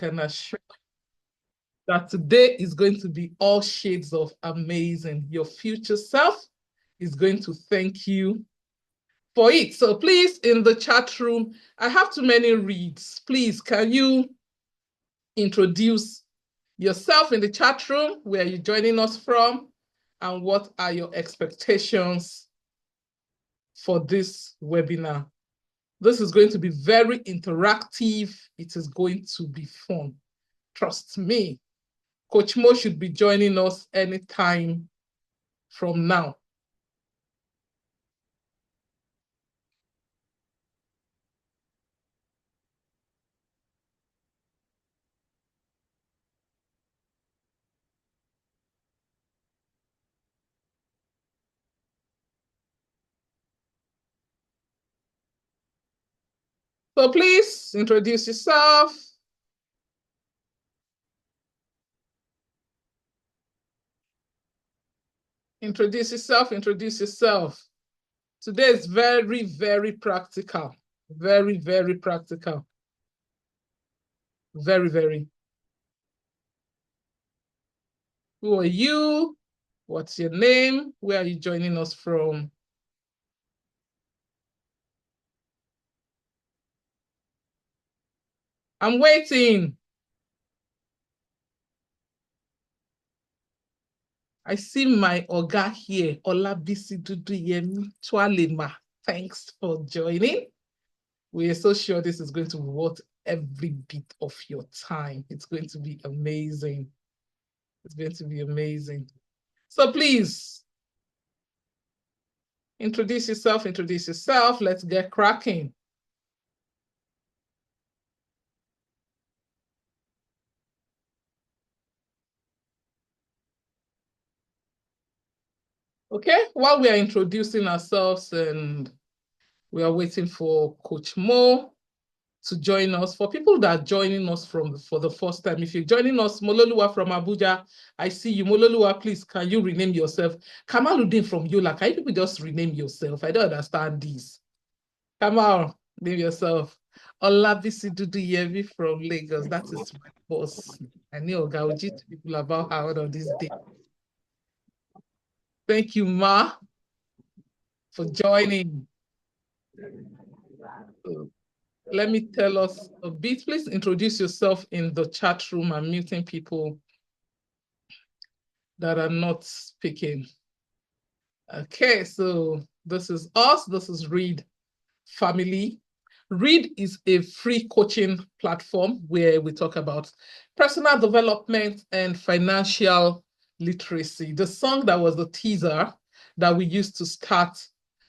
can assure that today is going to be all shades of amazing. Your future self is going to thank you for it. So please, in the chat room, I have too many reads. Please, can you introduce yourself in the chat room? Where are you joining us from? And what are your expectations for this webinar? This is going to be very interactive. It is going to be fun. Trust me. Coach Mo should be joining us anytime from now. So please introduce yourself. Introduce yourself, introduce yourself. Today is very, very practical. Very, very practical. Very, very. Who are you? What's your name? Where are you joining us from? I'm waiting. I see my Oga here, Olabisi Duduyemi Twalema. Thanks for joining. We are so sure this is going to be worth every bit of your time. It's going to be amazing. It's going to be amazing. So please, introduce yourself, introduce yourself. Let's get cracking. Okay, while we are introducing ourselves and we are waiting for Coach Mo to join us. For people that are joining us for the first time, if you're joining us, Mololuwa from Abuja, I see you. Mololuwa, please, can you rename yourself? Kamaluddin from Yola, can you people just rename yourself? I don't understand this. Kamal, name yourself. Olabisi Duduyemi from Lagos, that is my boss. I know Gauji to people about how on this day. Thank you, Ma, for joining. Let me tell us a bit. Please introduce yourself in the chat room. I'm muting people that are not speaking. Okay, so this is us. This is Read Family. Read is a free coaching platform where we talk about personal development and financial literacy. The song that was the teaser that we used to start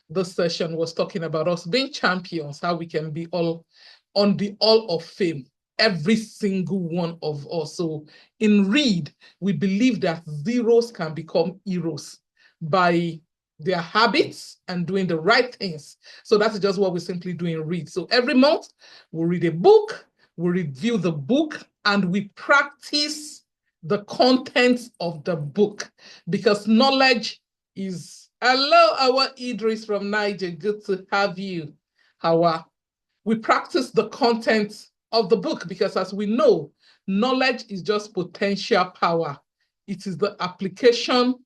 this session was talking about us being champions, how we can be all on the Hall of Fame, every single one of us. So in Read, we believe that zeros can become heroes by their habits and doing the right things. So that's just what we simply do in Read. So every month, we read a book, we review the book, and we practice the contents of the book because knowledge is... Hello, our Idris from Niger. Good to have you. Hawa. We practice the content of the book because, as we know, knowledge is just potential power. It is the application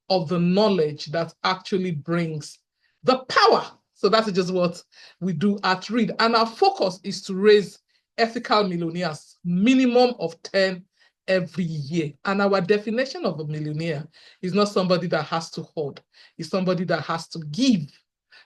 of the knowledge that actually brings the power. So that's just what we do at Read. And our focus is to raise ethical millionaires, minimum of 10 every year. And our definition of a millionaire is not somebody that has to hoard, it's somebody that has to give.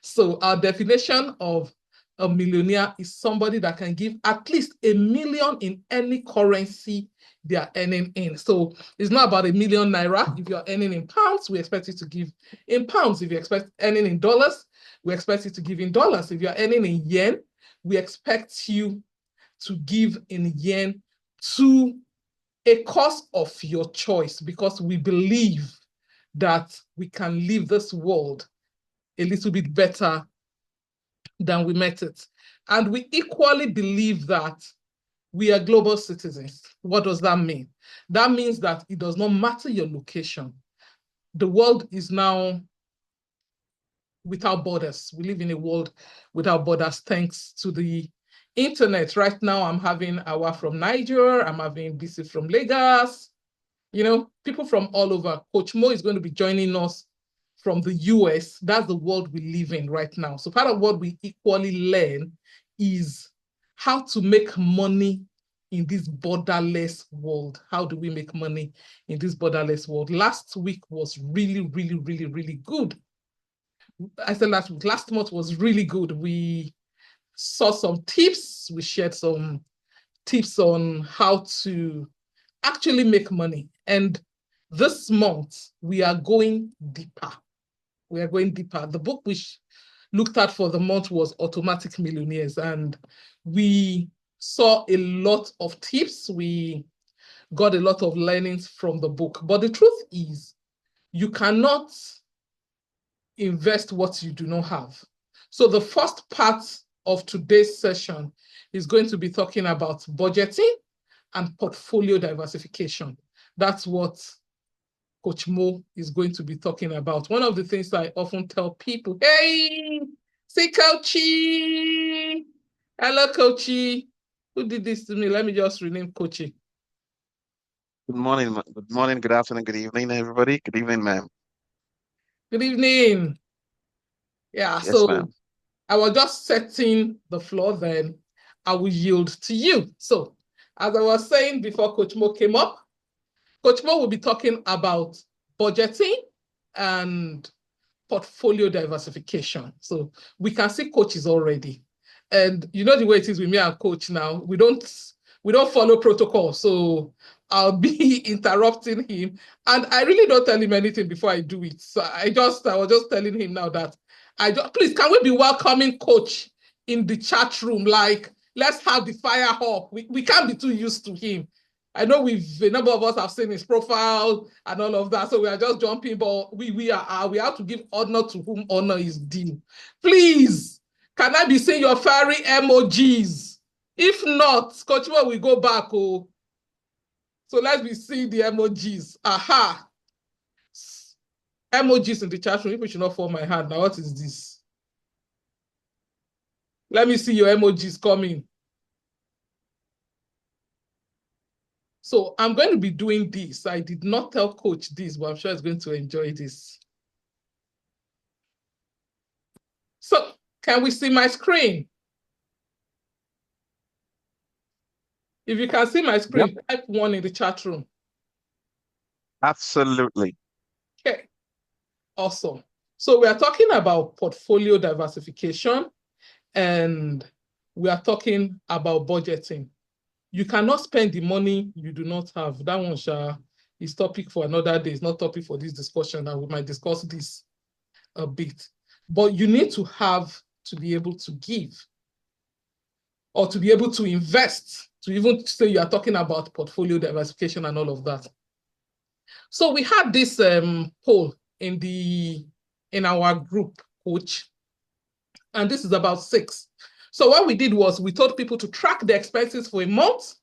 So our definition of a millionaire is somebody that can give at least $1 million in any currency they are earning in. So it's not about $1 million naira. If you're earning in pounds, we expect you to give in pounds. If you expect earning in dollars, we expect you to give in dollars. If you're earning in yen, we expect you to give in yen to a cause of your choice, because we believe that we can leave this world a little bit better than we met it. And we equally believe that we are global citizens. What does that mean? That means that it does not matter your location. The world is now without borders. We live in a world without borders thanks to the Internet, right now I'm having Awa from Niger, I'm having BC from Lagos, people from all over. Coach Mo is going to be joining us from the US. That's the world we live in right now. So part of what we equally learn is how to make money in this borderless world. How do we make money in this borderless world? Last week was really, really, really, really good. I said last week, last month was really good. We saw some tips. We shared some tips on how to actually make money. And this month, we are going deeper. We are going deeper. The book we looked at for the month was Automatic Millionaires, and we saw a lot of tips. We got a lot of learnings from the book. But the truth is, you cannot invest what you do not have. So the first part of today's session is going to be talking about budgeting and portfolio diversification. That's what Coach Mo is going to be talking about. One of the things I often tell people, hey, say Coachy. Hello, Coachy. Who did this to me? Let me just rename Coachy. Good morning, good afternoon, good evening, everybody. Good evening, ma'am. Good evening. Yeah, Yes, so ma'am. I was just setting the floor, then I will yield to you. So, as I was saying before Coach Mo came up, Coach Mo will be talking about budgeting and portfolio diversification. So we can see coaches already. And you know the way it is with me and coach now, we don't follow protocol. So I'll be interrupting him. And I really don't tell him anything before I do it. So I was just telling him now that please, can we be welcoming coach in the chat room? Like, let's have the fire up. We can't be too used to him. I know a number of us have seen his profile and all of that, so we are just jumping, but we have to give honor to whom honor is due. Please, can I be seeing your fiery emojis? If not, Coach Mo will go back. Oh, so let's be seeing the emojis. Aha, emojis in the chat room. People should not fall my hand. Now, what is this? Let me see your emojis coming. So I'm going to be doing this. I did not tell Coach this, but I'm sure he's going to enjoy this. So can we see my screen? If you can see my Yep, screen, type 1 in the chat room. absolutely. Okay, awesome. So we are talking about portfolio diversification and we are talking about budgeting. You cannot spend the money you do not have. That one is topic for another day. It's not topic for this discussion, and we might discuss this a bit. But you need to have to be able to give or to be able to invest, to even say you are talking about portfolio diversification and all of that. So we had this poll in our group, coach, and this is about 6. So what we did was we told people to track their expenses for a month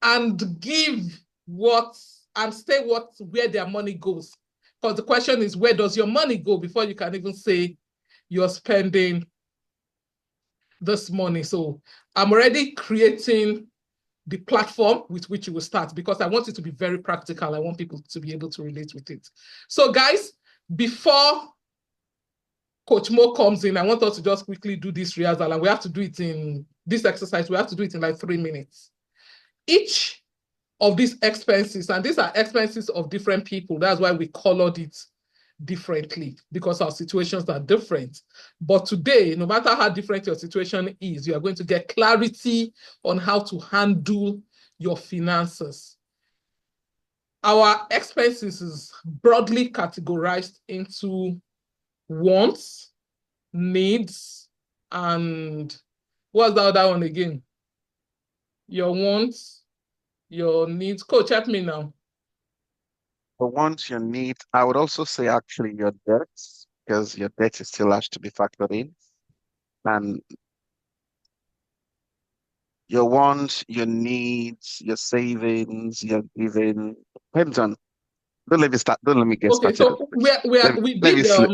and give and say where their money goes. Because the question is, where does your money go before you can even say you're spending this money? So I'm already creating the platform with which you will start because I want it to be very practical. I want people to be able to relate with it. So guys, before Coach Mo comes in, I want us to just quickly do this rehearsal, and we have to do it in this exercise. We have to do it in like 3 minutes. Each of these expenses, and these are expenses of different people. That's why we colored it differently because our situations are different. But today, no matter how different your situation is, you are going to get clarity on how to handle your finances. Our expenses is broadly categorized into wants, needs, and what's the other one again? Your wants, your needs. Coach, help me now. For once your needs, I would also say actually your debts, because your debt is still has to be factored in. And your wants, your needs, your savings, your giving, depends on, don't let me get Okay, started. so we Let me did slip.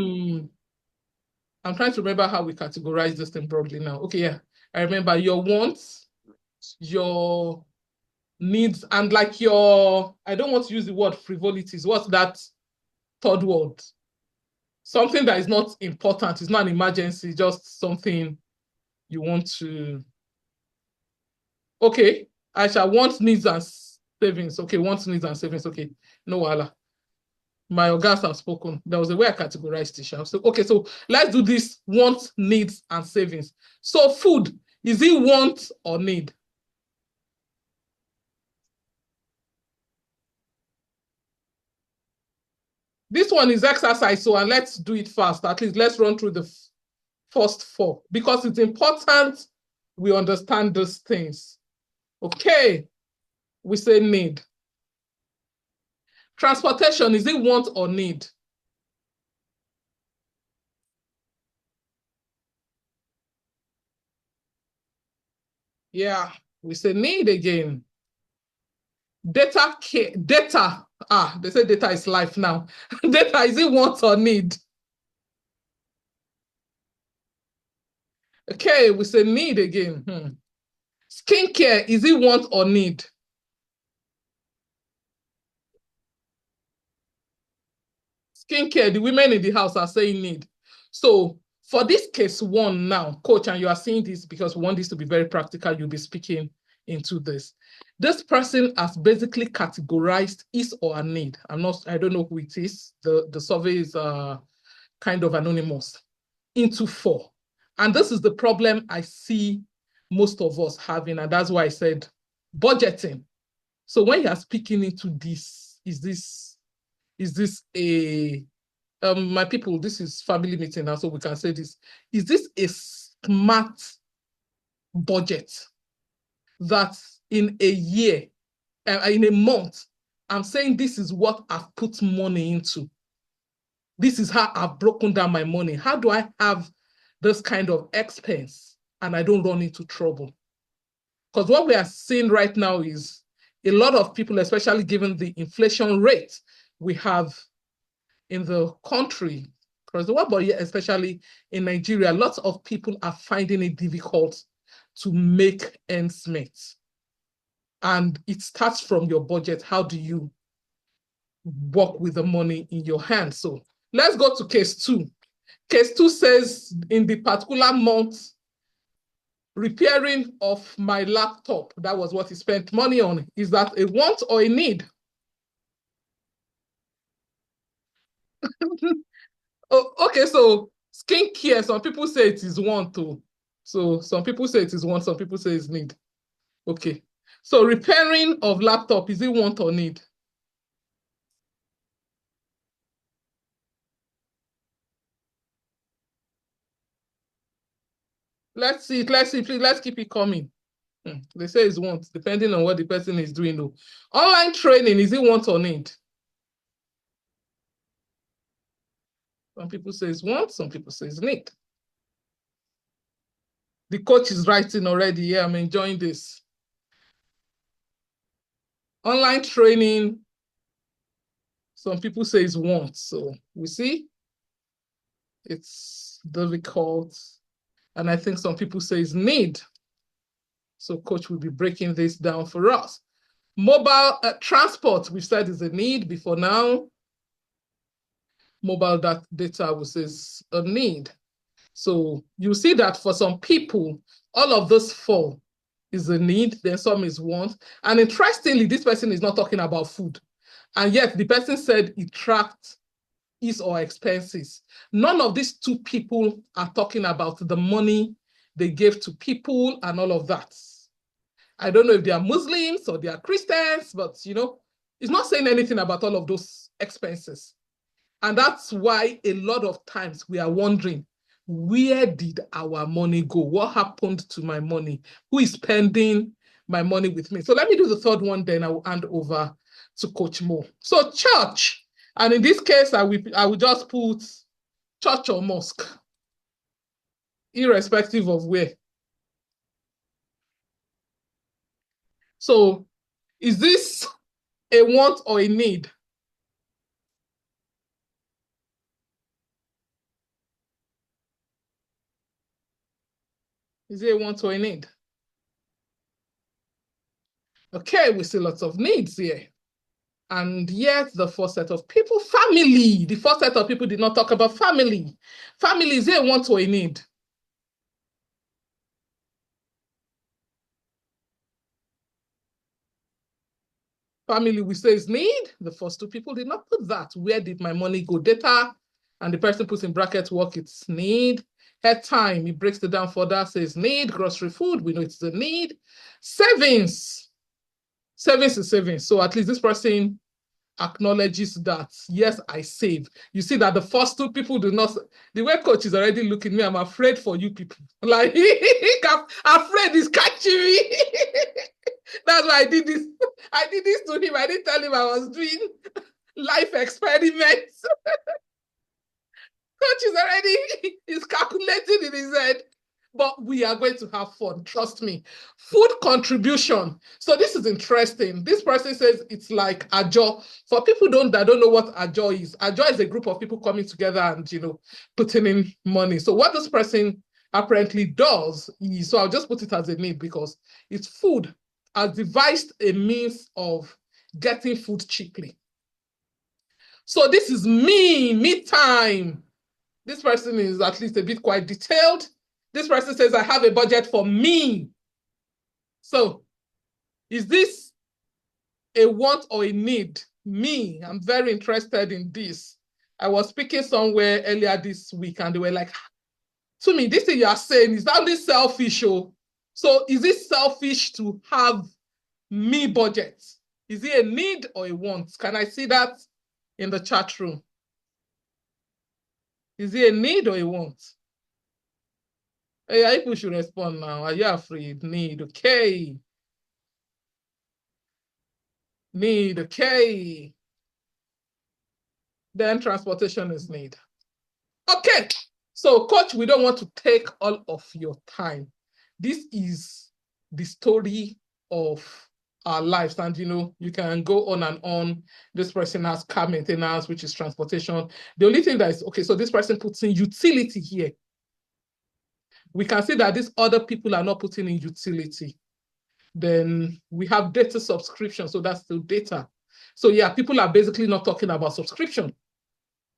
I'm trying to remember how we categorize this thing broadly now. Okay, yeah. I remember your wants, your needs, and like your, I don't want to use the word frivolities. What's that third word? Something that is not important. It's not an emergency, just something you want to. Okay, I shall want needs and savings. Okay, want needs and savings. Okay, no wala. My organs have spoken. There was a way I categorized it. So, okay, so let's do this want, needs, and savings. So food, is it want or need? This one is exercise, so and let's do it fast. At least let's run through the first four because it's important we understand those things. Okay, we say need. Transportation, is it want or need? Yeah, we say need again. Data care, data. They say data is life now. Data, is it want or need? Okay, we say need again. Skincare, is it want or need? Skincare, the women in the house are saying need. So for this case one now, coach, and you are seeing this because we want this to be very practical, you'll be speaking into this. This person has basically categorized his or her need. I don't know who it is. The survey is kind of anonymous into four. And this is the problem I see most of us having. And that's why I said budgeting. So when you're speaking into this, is this a my people, this is family meeting now, so we can say this. Is this a smart budget that in a year, in a month, I'm saying this is what I've put money into. This is how I've broken down my money. How do I have this kind of expense and I don't run into trouble? Because what we are seeing right now is a lot of people, especially given the inflation rate we have in the country, across the world, but especially in Nigeria, lots of people are finding it difficult to make ends meet. And it starts from your budget. How do you work with the money in your hand? So let's go to case two. Case two says in the particular month, repairing of my laptop, that was what he spent money on. Is that a want or a need? Oh, okay, so skincare, some people say it is want to. So some people say it is want, some people say it's need. Okay. So repairing of laptop, is it want or need? Let's see it. Let's see. Please, let's keep it coming. They say it's want, depending on what the person is doing. Though. Online training, is it want or need? Some people say it's want, some people say it's need. The coach is writing already. Yeah, I'm enjoying this. Online training, some people say it's want. So we see it's difficult. And I think some people say it's need. So coach will be breaking this down for us. Mobile transport, we said is a need before now. Mobile data, we say is a need. So you see that for some people, all of those four is a need, then some is want. And interestingly, this person is not talking about food. And yet the person said it tracked his or expenses. None of these two people are talking about the money they gave to people and all of that. I don't know if they are Muslims or they are Christians, but it's not saying anything about all of those expenses. And that's why a lot of times we are wondering, where did our money go? What happened to my money? Who is spending my money with me? So let me do the third one, then I will hand over to Coach Mo. So church, and in this case, I will just put church or mosque, irrespective of where. So is this a want or a need? Is it a want or a need? Okay, we see lots of needs here. And yet the first set of people, family. The first set of people did not talk about family. Family, is it a want or a need? Family, we say is need. The first two people did not put that. Where did my money go? Data. And the person puts in brackets work, it's need. Head time, he breaks it down further, says need. Grocery food, we know it's a need. Savings. Savings is savings. So at least this person acknowledges that, yes, I save. You see that the first two people do not, the way coach is already looking at me, I'm afraid for you people. Like, I'm afraid he's catching me. That's why I did this. I did this to him. I didn't tell him I was doing life experiments. Coach is already, he's calculating in his head. But we are going to have fun, trust me. Food contribution. So this is interesting. This person says it's like ajo. For people that don't know what ajo is a group of people coming together and putting in money. So what this person apparently does is, so I'll just put it as a need because it's food has devised a means of getting food cheaply. So this is me time. This person is at least a bit quite detailed. This person says, I have a budget for me. So is this a want or a need? Me, I'm very interested in this. I was speaking somewhere earlier this week and they were like, to me, this thing you are saying is only selfish. Oh. So is it selfish to have me budget? Is it a need or a want? Can I see that in the chat room? Is it a need or a want? Hey, people should respond now. Are you afraid? Need, okay. Need, okay. Then transportation is need. Okay. So, coach, we don't want to take all of your time. This is the story of our lives. And, you can go on and on. This person has car maintenance, which is transportation. The only thing that is, okay, so this person puts in utility here. We can see that these other people are not putting in utility. Then we have data subscription, so that's still data. So yeah, people are basically not talking about subscription.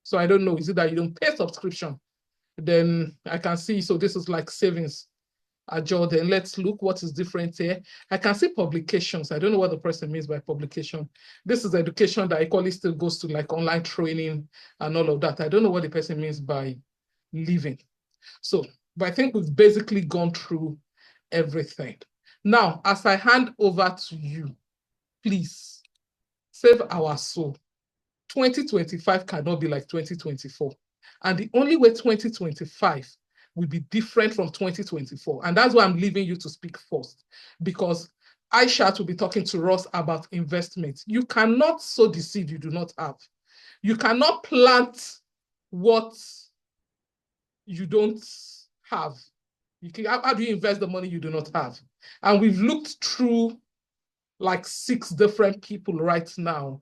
So I don't know, is it that you don't pay subscription? Then I can see, so this is like savings. Then let's look what is different here. I can see publications. I don't know what the person means by publication. This is education that equally still goes to like online training and all of that. I don't know what the person means by living. So, but I think we've basically gone through everything. Now, as I hand over to you, please save our soul. 2025 cannot be like 2024. And the only way 2025 will be different from 2024. And that's why I'm leaving you to speak first, because Aishat will be talking to us about investment. You cannot sow the seed you do not have. You cannot plant what you don't have. How do you invest the money you do not have? And we've looked through like 6 different people right now.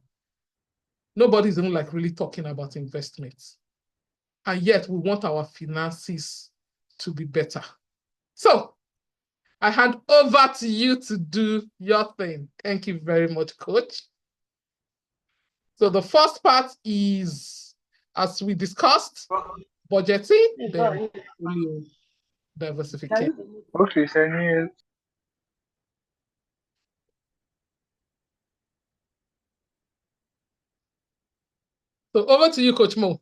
Nobody's even like really talking about investments. And yet we want our finances to be better. So I hand over to you to do your thing. Thank you very much, Coach. So the first part is, as we discussed, budgeting, then portfolio diversification. Okay, sir. So over to you, Coach Mo.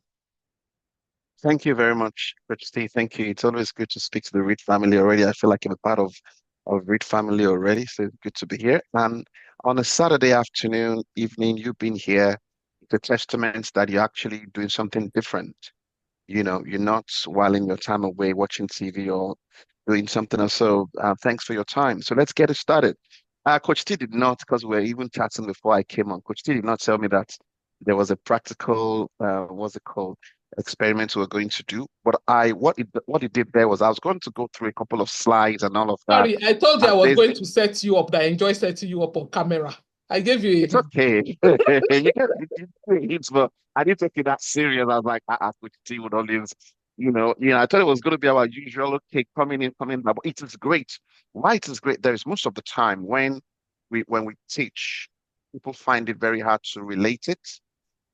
Thank you very much, Coach Steve. Thank you. It's always good to speak to the Reed family already. I feel like I'm a part of Reed family already, so it's good to be here. And on a Saturday afternoon, evening, you've been here. The testament that you're actually doing something different. You're not whiling your time away watching TV or doing something else. So thanks for your time. So let's get it started. Coach T did not, because we were even chatting before I came on. Coach T did not tell me that there was a practical, what's it called, experiment we were going to do. But what it did there was I was going to go through a couple of slides and all of that. Sorry, I told you I And was going to set you up, that I enjoy setting you up on camera. I gave you it's okay. You can, but I didn't take it that serious. I was like, Coach T would always I thought it was going to be our usual, okay, coming in, coming back. But it is great. Why it is great? There is most of the time when we teach, people find it very hard to relate it,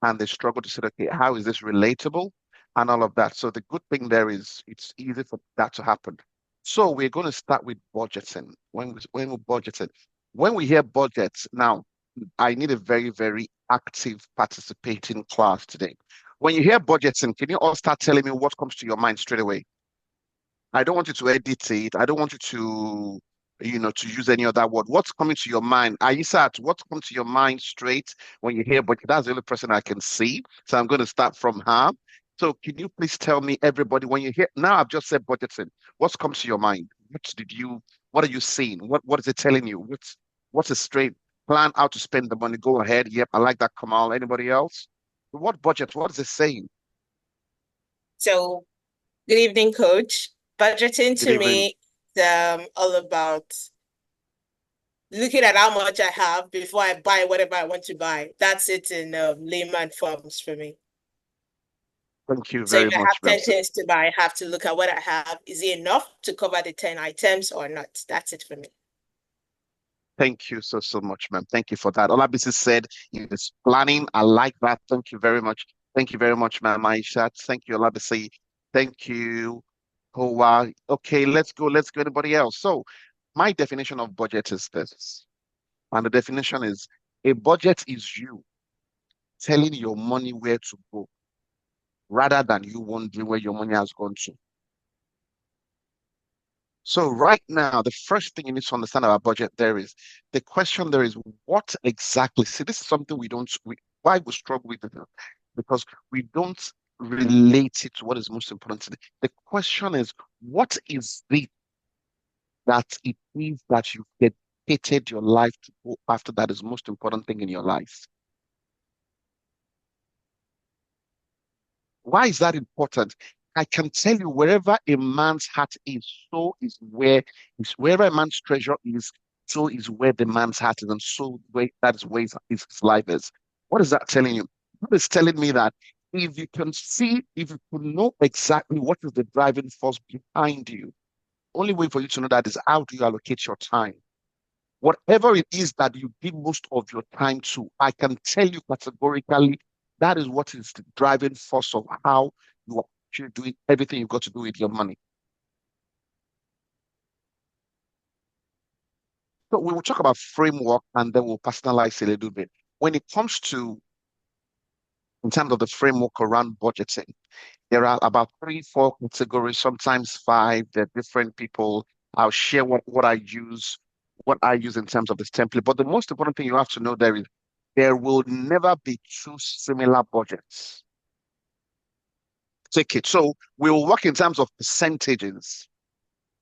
and they struggle to say, okay, how is this relatable, and all of that. So the good thing there is it's easy for that to happen. So we're going to start with budgeting. When we budgeting, when we hear budgets now, I need a very, very active participating class today. When you hear budgeting, can you all start telling me what comes to your mind straight away? I don't want you to edit it. I don't want you to use any other word. What's coming to your mind? Aishat, what's coming to your mind straight when you hear budget? That's the only person I can see. So I'm going to start from her. So can you please tell me, everybody, when you hear, now I've just said budgeting, what's comes to your mind? What are you seeing? What is it telling you? What's a straight plan how to spend the money? Go ahead. Yep, I like that, Kamal. Anybody else? What budget? What is it saying? So, good evening, Coach. Budgeting Good to evening. me is all about looking at how much I have before I buy whatever I want to buy. That's it in layman forms for me. Thank you So if very I have much, ma'am. 10 things to buy, I have to look at what I have. Is it enough to cover the 10 items or not? That's it for me. Thank you so much, ma'am. Thank you for that. Olabisi said it is planning. I like that. Thank you very much. Thank you very much, ma'am. Aisha. Thank you, Olabisi. Thank you, Hoa. Okay, let's go. Let's go. Anybody else? So, my definition of budget is this, and the definition is a budget is you telling your money where to go rather than you wondering where your money has gone to. So right now, the first thing you need to understand about budget the question there is what exactly, see, this is something why we struggle with it, because we don't relate it to what is most important today. The question is, what is it that it means that you've dedicated your life to go after that is most important thing in your life? Why is that important? I can tell you wherever a man's heart is, wherever a man's treasure is, so is where the man's heart is, and that is where his life is. What is that telling you? That is telling me that if you can know exactly what is the driving force behind you, only way for you to know that is how do you allocate your time? Whatever it is that you give most of your time to, I can tell you categorically that is what is the driving force of how you are actually doing everything you've got to do with your money. So we will talk about framework and then we'll personalize a little bit. When it comes to, in terms of the framework around budgeting, there are about three, four categories, sometimes five. There are different people. I'll share what I use in terms of this template. But the most important thing you have to know there is there will never be two similar budgets. Take it. So we will work in terms of percentages.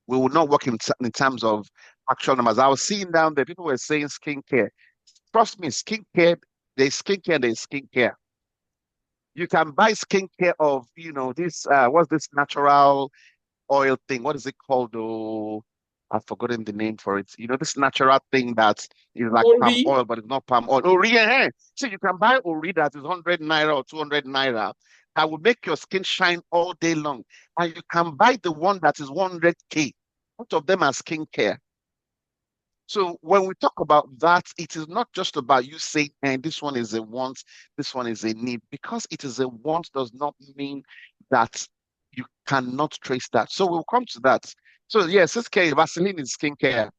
We will not work in terms of actual numbers. I was seeing down there, people were saying skincare. Trust me, there's skincare, there's skincare. You can buy skincare of, this, what's this natural oil thing? What is it called? Oh, I've forgotten the name for it. This natural thing that is like palm Ori. oil, but it's not palm oil. Ori, eh? So you can buy Ori that is 100 naira or 200 naira. That will make your skin shine all day long. And you can buy the one that is 100K. Both of them are skincare. So when we talk about that, it is not just about you saying, and this one is a want, this one is a need. Because it is a want does not mean that you cannot trace that. So we'll come to that. So yes, skincare, Vaseline is skincare.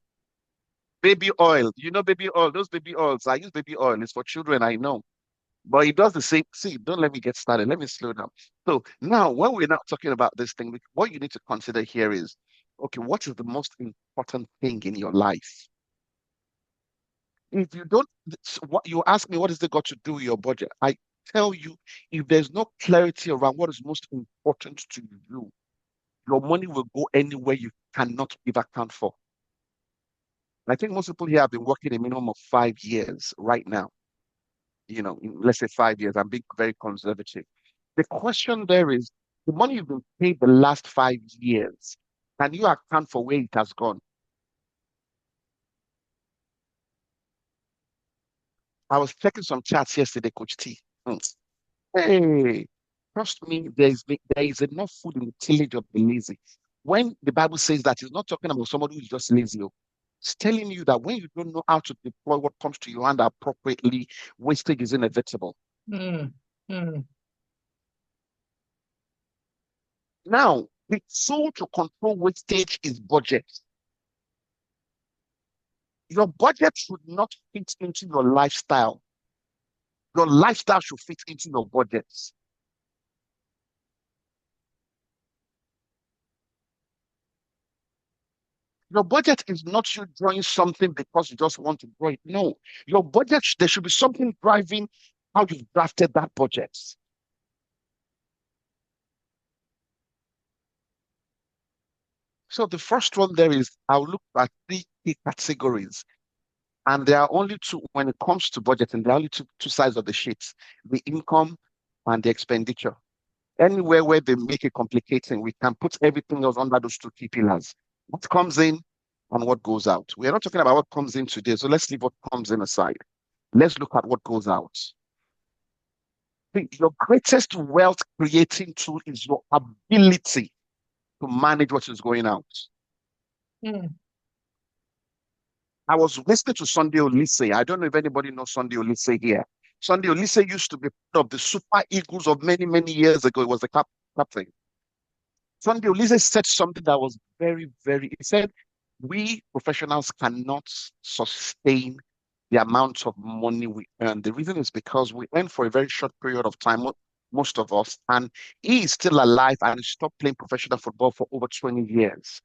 Baby oil, baby oil, those baby oils. I use baby oil. It's for children, I know. But it does the same. See, don't let me get started. Let me slow down. So now, when we're not talking about this thing, what you need to consider here is, okay, what is the most important thing in your life? If you don't, what you ask me, what is it got to do with your budget? I tell you, if there's no clarity around what is most important to you, your money will go anywhere you cannot give account for. And I think most people here have been working a minimum of 5 years right now. Let's say 5 years. I'm being very conservative. The question there is, the money you've been paid the last 5 years, can you account for where it has gone? I was checking some charts yesterday, Coach T. Hmm. Hey, trust me, there is enough food in the tillage of the lazy. When the Bible says that, it's not talking about somebody who's just lazy. Oh. It's telling you that when you don't know how to deploy what comes to your hand appropriately, wastage is inevitable. Mm, mm, Now, the tool to control wastage is budget. Your budget should not fit into your lifestyle. Your lifestyle should fit into your budgets. Your budget is not you drawing something because you just want to draw it. No, your budget, there should be something driving how you've drafted that budget. So the first one there is I'll look at three key categories. And there are only two when it comes to budgeting, there are only two sides of the sheet, the income and the expenditure. Anywhere where they make it complicating, we can put everything else under those two key pillars. What comes in and what goes out. We are not talking about what comes in today, so let's leave what comes in aside. Let's look at what goes out. Your greatest wealth creating tool is your ability to manage what is going out. mm. I was listening to Sunday Olise. I don't know if anybody knows Sunday Olise here. Sunday Olise used to be part of the Super Eagles of many, many years ago. It was the captain. Sunday Olise said something that was very, very, he said, we professionals cannot sustain the amount of money we earn. The reason is because we earn for a very short period of time, most of us, and he is still alive and he stopped playing professional football for over 20 years.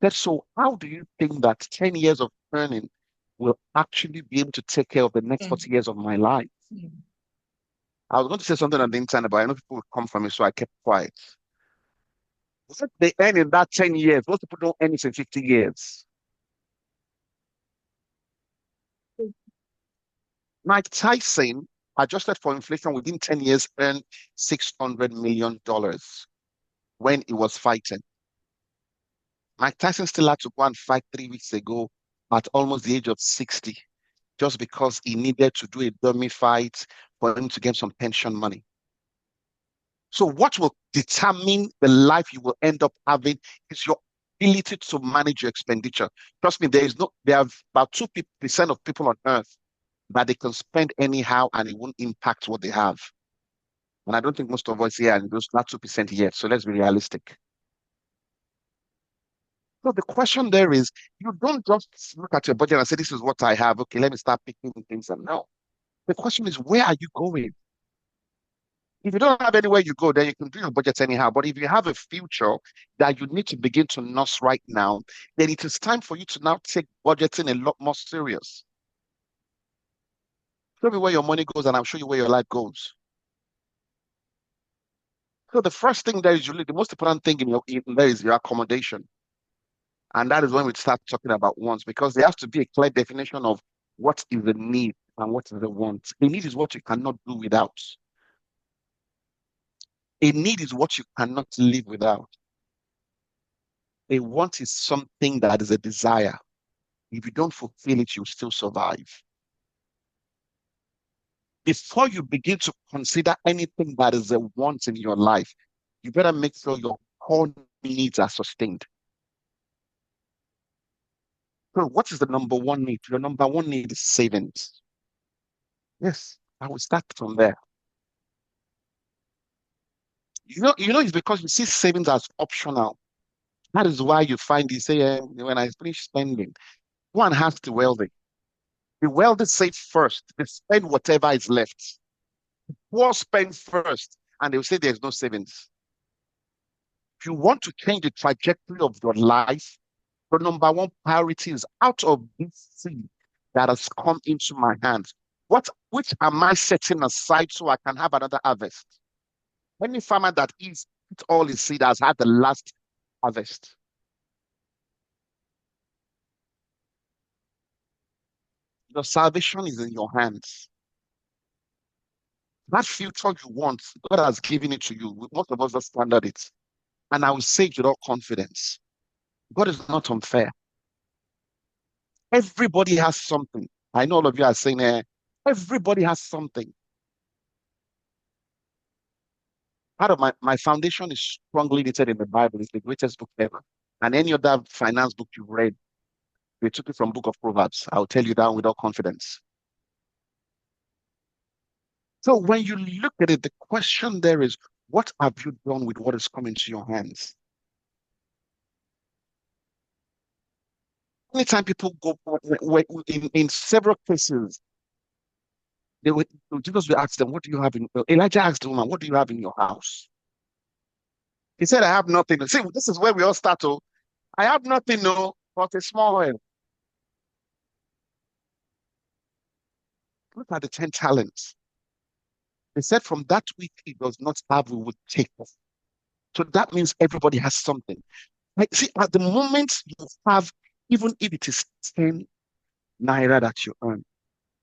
That's so how do you think that 10 years of earning will actually be able to take care of the next Mm, 40 years of my life? mm. I was going to say something on the internet, but I know people will come from me, so I kept quiet. What they earn in that 10 years, most people don't earn it in 50 years. Mike Tyson, adjusted for inflation within 10 years, earned $600 million when he was fighting. Mike Tyson still had to go and fight 3 weeks ago at almost the age of 60, just because he needed to do a dummy fight for him to get some pension money. So, what will determine the life you will end up having is your ability to manage your expenditure. Trust me, there are about 2% of people on earth that they can spend anyhow and it won't impact what they have. And I don't think most of us here are in those not 2% yet. So let's be realistic. So the question there is, you don't just look at your budget and say, this is what I have. Okay, let me start picking things up. No. The question is, where are you going? If you don't have anywhere you go, then you can do your budget anyhow. But if you have a future that you need to begin to nurse right now, then it is time for you to now take budgeting a lot more serious. Show me where your money goes, and I'll show you where your life goes. So the first thing there is really the most important thing in there is your accommodation. And that is when we start talking about wants, because there has to be a clear definition of what is the need and what is the want. A need is what you cannot do without. A need is what you cannot live without. A want is something that is a desire. If you don't fulfill it, you'll still survive. Before you begin to consider anything that is a want in your life, you better make sure your core needs are sustained. So what is the number one need? Your number one need is savings. Yes, I will start from there. It's because you see savings as optional. That is why you find you say, when I finish spending, one has the wealthy. The wealthy save first. They spend whatever is left. Poor spend first, and they will say there's no savings. If you want to change the trajectory of your life, the number one priority is out of this seed that has come into my hands. Which am I setting aside so I can have another harvest? Any farmer that eats all his seed has had the last harvest. Your salvation is in your hands. That future you want, God has given it to you. Most of us have standard it. And I will say it with all confidence. God is not unfair. Everybody has something. I know all of you are saying, everybody has something. Part of my foundation is strongly knitted in the Bible. It's the greatest book ever. And any other finance book you've read, they took it from Book of Proverbs. I'll tell you that with all confidence. So when you look at it, the question there is, what have you done with what is coming to your hands? Anytime people go, in several cases, they would, Jesus will ask them, what do you have in, Elijah asked the woman, what do you have in your house? He said, I have nothing. See, this is where we all start. Oh, I have nothing, no, but a small oil. Look at the 10 talents. They said from that week he does not have, we would take off. So that means everybody has something. Like, see, at the moment you have, even if it is 10 naira that you earn,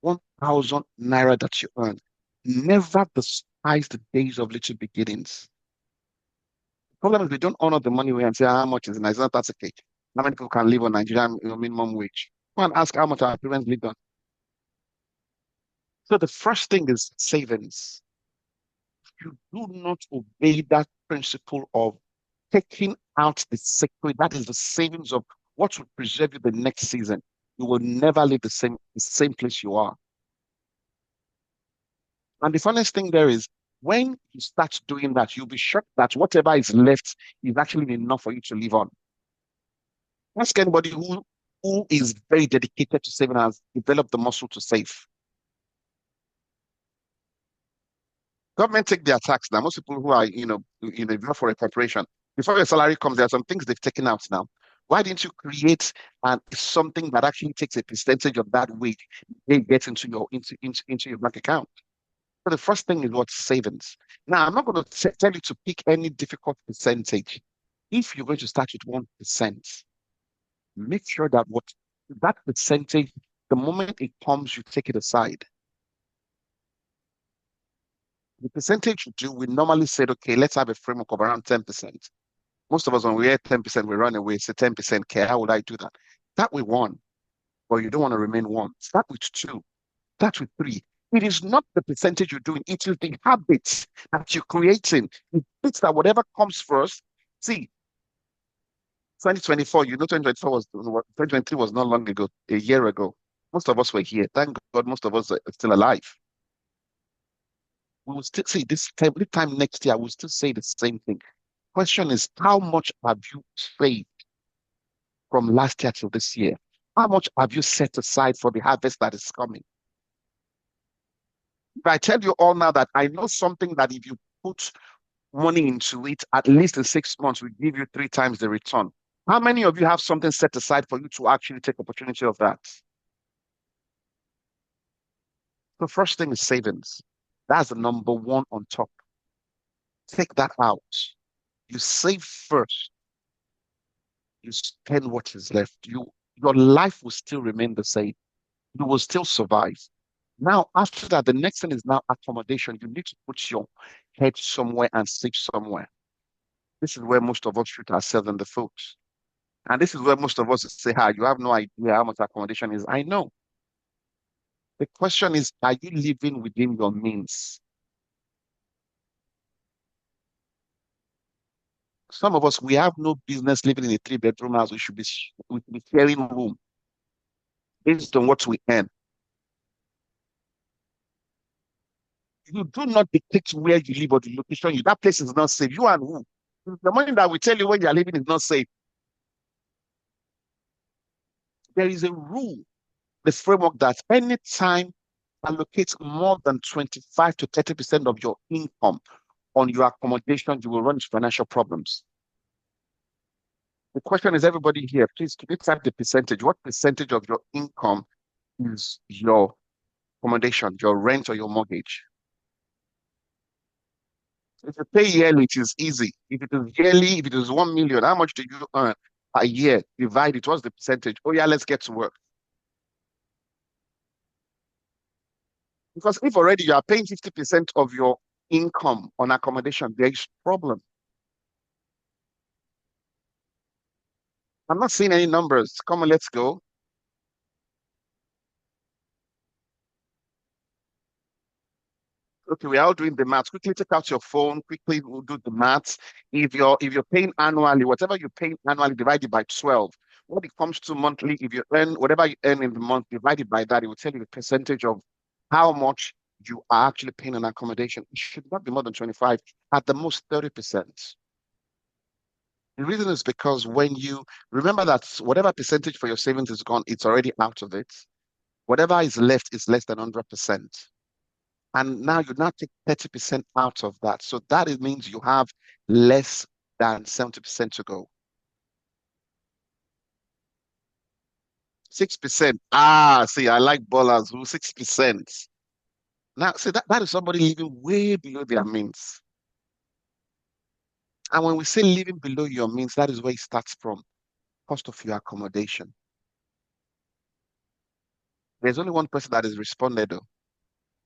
1,000 naira that you earn, never despise the days of little beginnings. The problem is we don't honor the money we and say how much is it. It's not that's okay. How many people can live on Nigerian minimum wage? Go and ask how much our parents lived on. So the first thing is savings. You do not obey that principle of taking out the secret, that is the savings of what will preserve you the next season, you will never leave the same place you are. And the funniest thing there is when you start doing that, you'll be shocked that whatever is left is actually enough for you to live on. Ask anybody who is very dedicated to saving and has developed the muscle to save. Government take their tax now. Most people who are, if you're for a corporation, before your salary comes, there are some things they've taken out now. Why didn't you create something that actually takes a percentage of that wage they get into your bank account? So the first thing is what savings. Now, I'm not going to tell you to pick any difficult percentage. If you're going to start with 1%, make sure that that percentage, the moment it comes, you take it aside. The percentage you do, we normally said, okay, let's have a framework of around 10%. Most of us, when we hear 10%, we run away, say 10% care. How would I do that? Start with one, but you don't want to remain one. Start with two, start with three. It is not the percentage you're doing, it is the habits that you're creating. It fits that whatever comes first. See, 2024, 2023 was not long ago, a year ago. Most of us were here. Thank God most of us are still alive. We will still say every time next year, we'll still say the same thing. Question is, how much have you saved from last year to this year? How much have you set aside for the harvest that is coming? If I tell you all now that I know something that if you put money into it, at least in 6 months, will give you 3 times the return. How many of you have something set aside for you to actually take opportunity of that? The first thing is savings. That's the number one on top. Take that out. You save first. You spend what is left. Your life will still remain the same. You will still survive. Now, after that, the next thing is now accommodation. You need to put your head somewhere and sleep somewhere. This is where most of us shoot ourselves in the foot. And this is where most of us say, you have no idea how much accommodation is. I know. The question is, are you living within your means? Some of us, we have no business living in a 3-bedroom house. We should be sharing room based on what we earn. You do not dictate where you live or the location. That place is not safe. You and who? The money that we tell you where you are living is not safe. There is a rule, the framework that anytime allocate more than 25 to 30% of your income on your accommodation, you will run into financial problems. The question is, everybody here, please keep it at the percentage. What percentage of your income is your accommodation, your rent, or your mortgage? If you pay yearly, it is easy. If it is yearly, if it is 1 million, how much do you earn a year? Divide it. What's the percentage? Oh, yeah, let's get to work. Because if already you are paying 50% of your income on accommodation, there is problem. I'm not seeing any numbers. Come on, let's go. Okay, we're all doing the maths. Quickly take out your phone. Quickly we'll do the maths. If you're paying annually, whatever you're paying annually divided by 12. When it comes to monthly, if you earn whatever you earn in the month divided by that, it will tell you the percentage of how much you are actually paying on accommodation. It should not be more than 25, at the most 30%. The reason is because when you remember that whatever percentage for your savings is gone, it's already out of it. Whatever is left is less than 100%. And now you now take 30% out of that. So that it means you have less than 70% to go. 6%. Ah, see, I like ballers who 6%. Now, see, that is somebody living way below their means. And when we say living below your means, that is where it starts from. Cost of your accommodation. There's only one person that is responded, though.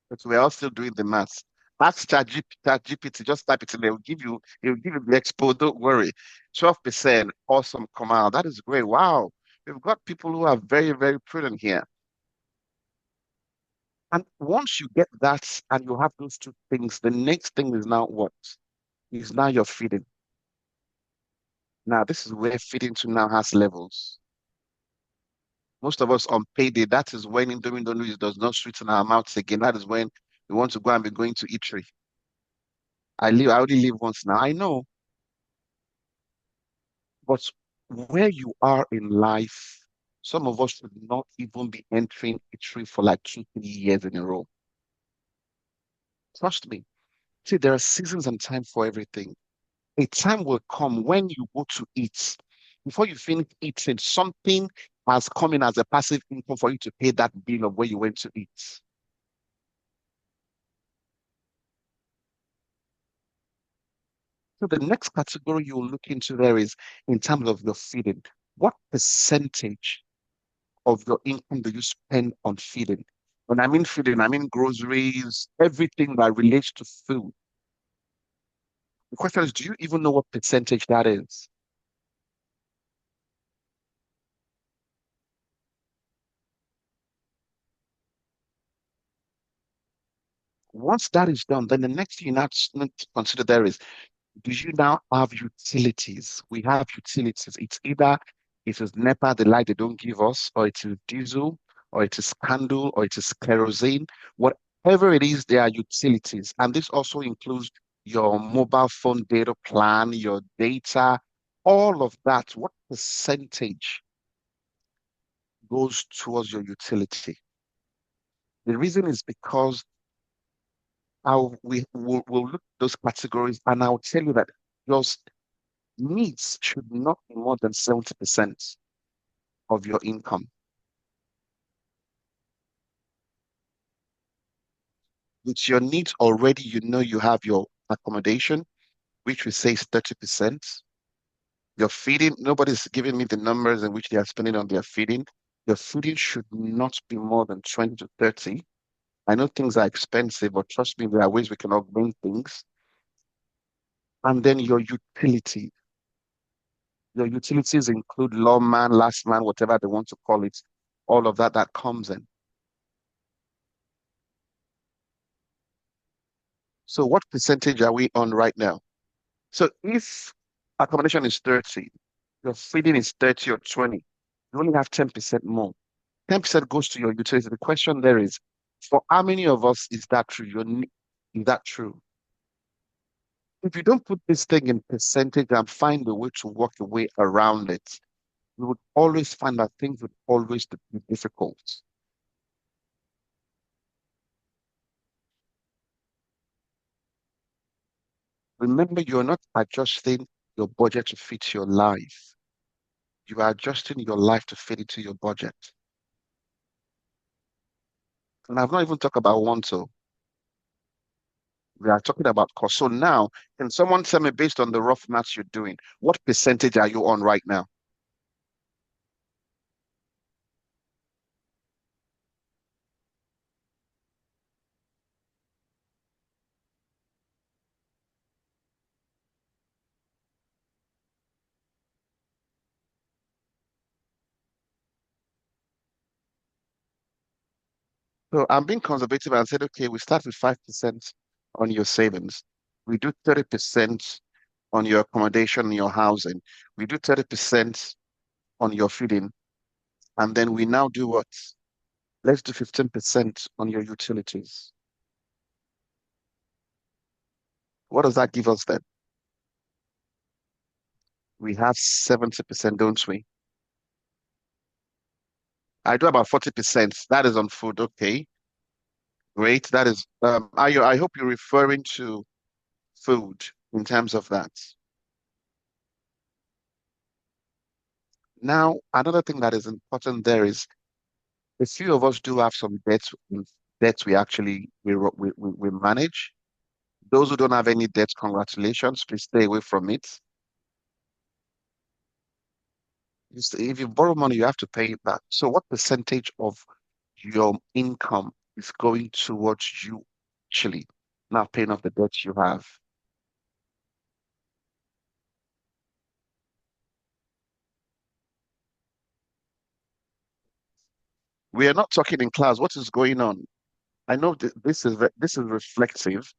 But we're all still doing the maths. Ask ChatGPT, just type it in there. It'll give you the expo. Don't worry. 12%. Awesome. Come out. That is great. Wow. We've got people who are very, very prudent here. And once you get that and you have those two things, the next thing is now what? Is now your feeding. Now, this is where feeding to now has levels. Most of us on payday, that is when Indomie does not sweeten our mouths again. That is when we want to go and be going to eatery. I only live once now. I know. But where you are in life, some of us should not even be entering eatery for like 2, 3 years in a row. Trust me. See, there are seasons and time for everything. A time will come when you go to eat. Before you finish eating, something has come in as a passive income for you to pay that bill of where you went to eat. So the next category you'll look into there is in terms of your feeding. What percentage of your income do you spend on feeding? When I mean feeding, I mean groceries, everything that relates to food. The question is, do you even know what percentage that is? Once that is done, then the next thing you now need to consider there is, do you now have utilities? We have utilities. It's either it is NEPA, the light they don't give us, or it is diesel, or it is candle, or it is kerosene. Whatever it is, there are utilities. And this also includes your mobile phone data plan, your data, all of that. What percentage goes towards your utility? The reason is because we'll look at those categories and I'll tell you that your needs should not be more than 70% of your income. With your needs already, you know you have your accommodation, which we say is 30%. Your feeding, nobody's giving me the numbers in which they are spending on their feeding. Your feeding should not be more than 20 to 30. I know things are expensive, but trust me, there are ways we can augment things. And then your utility. Your utilities include lawman, last man, whatever they want to call it. All of that comes in. So what percentage are we on right now? So if accommodation is 30, your feeding is 30 or 20, you only have 10% more. 10% goes to your utility. The question there is, for how many of us is that true? Is that true? If you don't put this thing in percentage and find a way to work your way around it, you would always find that things would always be difficult. Remember, you're not adjusting your budget to fit your life. You are adjusting your life to fit into your budget. And I've not even talked about one, so we are talking about cost. So now, can someone tell me based on the rough maths you're doing, what percentage are you on right now? So I'm being conservative and said, okay, we start with 5%. on your savings. We do 30% on your accommodation and your housing. We do 30% on your feeding. And then we now do what? Let's do 15% on your utilities. What does that give us then? We have 70%, don't we? I do about 40%. That is on food. Okay, great. That is, I hope you're referring to food in terms of that. Now, another thing that is important there is a few of us do have some debts we actually we manage. Those who don't have any debts, congratulations. Please stay away from it. If you borrow money, you have to pay it back. So what percentage of your income is going towards you actually now paying off the debts you have? We are not talking in class. What is going on? I know this is reflective.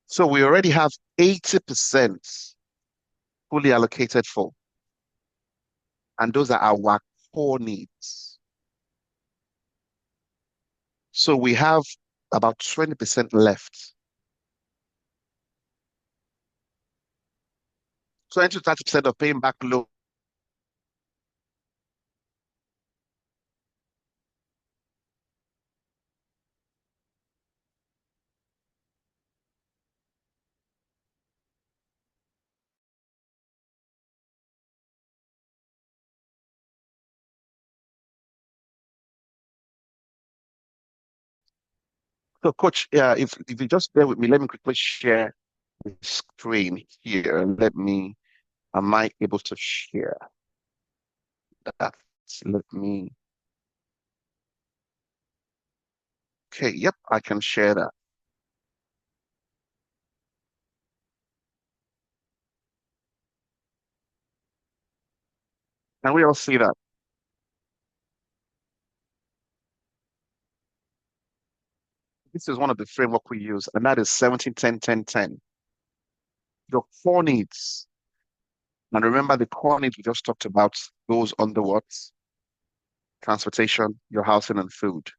So we already have 80% fully allocated for, and those are our core needs. So we have about 20% left. 20 to 30% of paying back loan. So, Coach, if you just bear with me, let me quickly share the screen here. Am I able to share that? Let me, okay, yep, I can share that. Can we all see that? This is one of the framework we use, and that is 17, 10, 10, 10. Your core needs. And remember, the core needs we just talked about goes under what? Transportation, your housing, and food.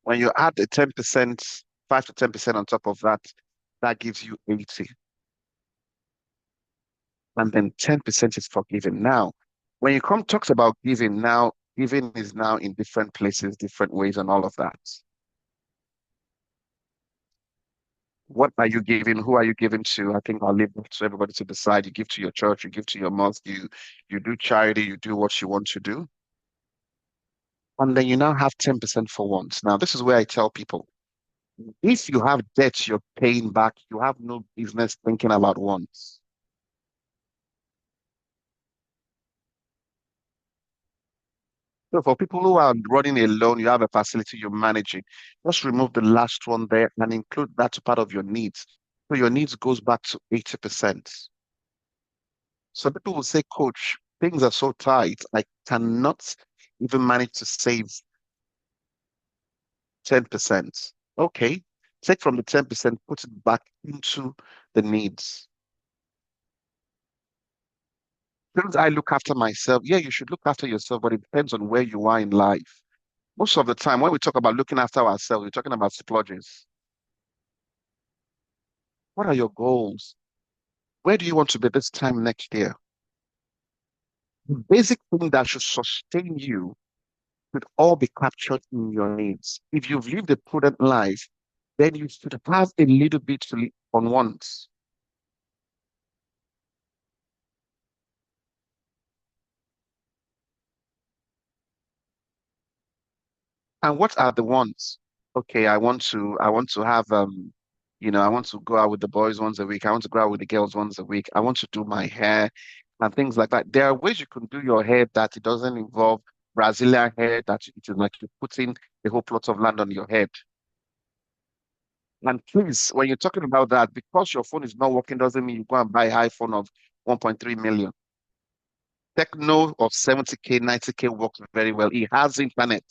When you add the 10%, 5 to 10% on top of that, that gives you 80. And then 10% is for giving. Now, when you come talks about giving now, giving is now in different places, different ways, and all of that. What are you giving? Who are you giving to? I think I'll leave it to everybody to decide. You give to your church, you give to your mosque, you do charity, you do what you want to do. And then you now have 10% for once. Now, this is where I tell people, if you have debts you're paying back, you have no business thinking about wants. So for people who are running a loan, you have a facility you're managing, just remove the last one there and include that to part of your needs. So your needs goes back to 80%. So people will say, Coach, things are so tight, I cannot even manage to save 10%. Okay, take from the 10%, put it back into the needs. Shouldn't I look after myself? Yeah, you should look after yourself, but it depends on where you are in life. Most of the time, when we talk about looking after ourselves, we're talking about splurges. What are your goals? Where do you want to be this time next year? The basic thing that should sustain you should all be captured in your needs. If you've lived a prudent life, then you should have a little bit to live on wants. And what are the wants? Okay, I want to have I want to go out with the boys once a week. I want to go out with the girls once a week. I want to do my hair and things like that. There are ways you can do your hair that it doesn't involve Brazilian hair, that it is like you're putting a whole plot of land on your head. And please, when you're talking about that, because your phone is not working doesn't mean you go and buy iPhone of 1.3 million. Techno of 70K, 90K works very well. It has internet.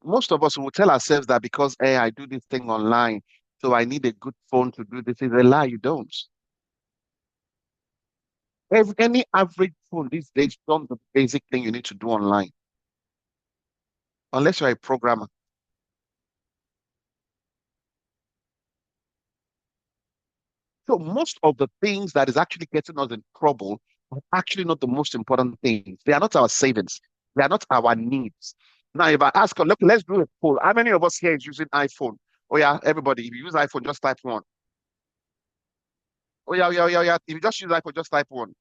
Most of us will tell ourselves that because, hey, I do this thing online, so I need a good phone to do this. Is a lie. You don't. Any average phone these days done the basic thing you need to do online, unless you're a programmer. So most of the things that is actually getting us in trouble are actually not the most important things. They are not our savings. They are not our needs. Now, if I ask, look, let's do a poll. How many of us here is using iPhone? Oh yeah, everybody. If you use iPhone, just type one. Oh yeah, yeah, yeah, yeah. If you just use iPhone, just type one.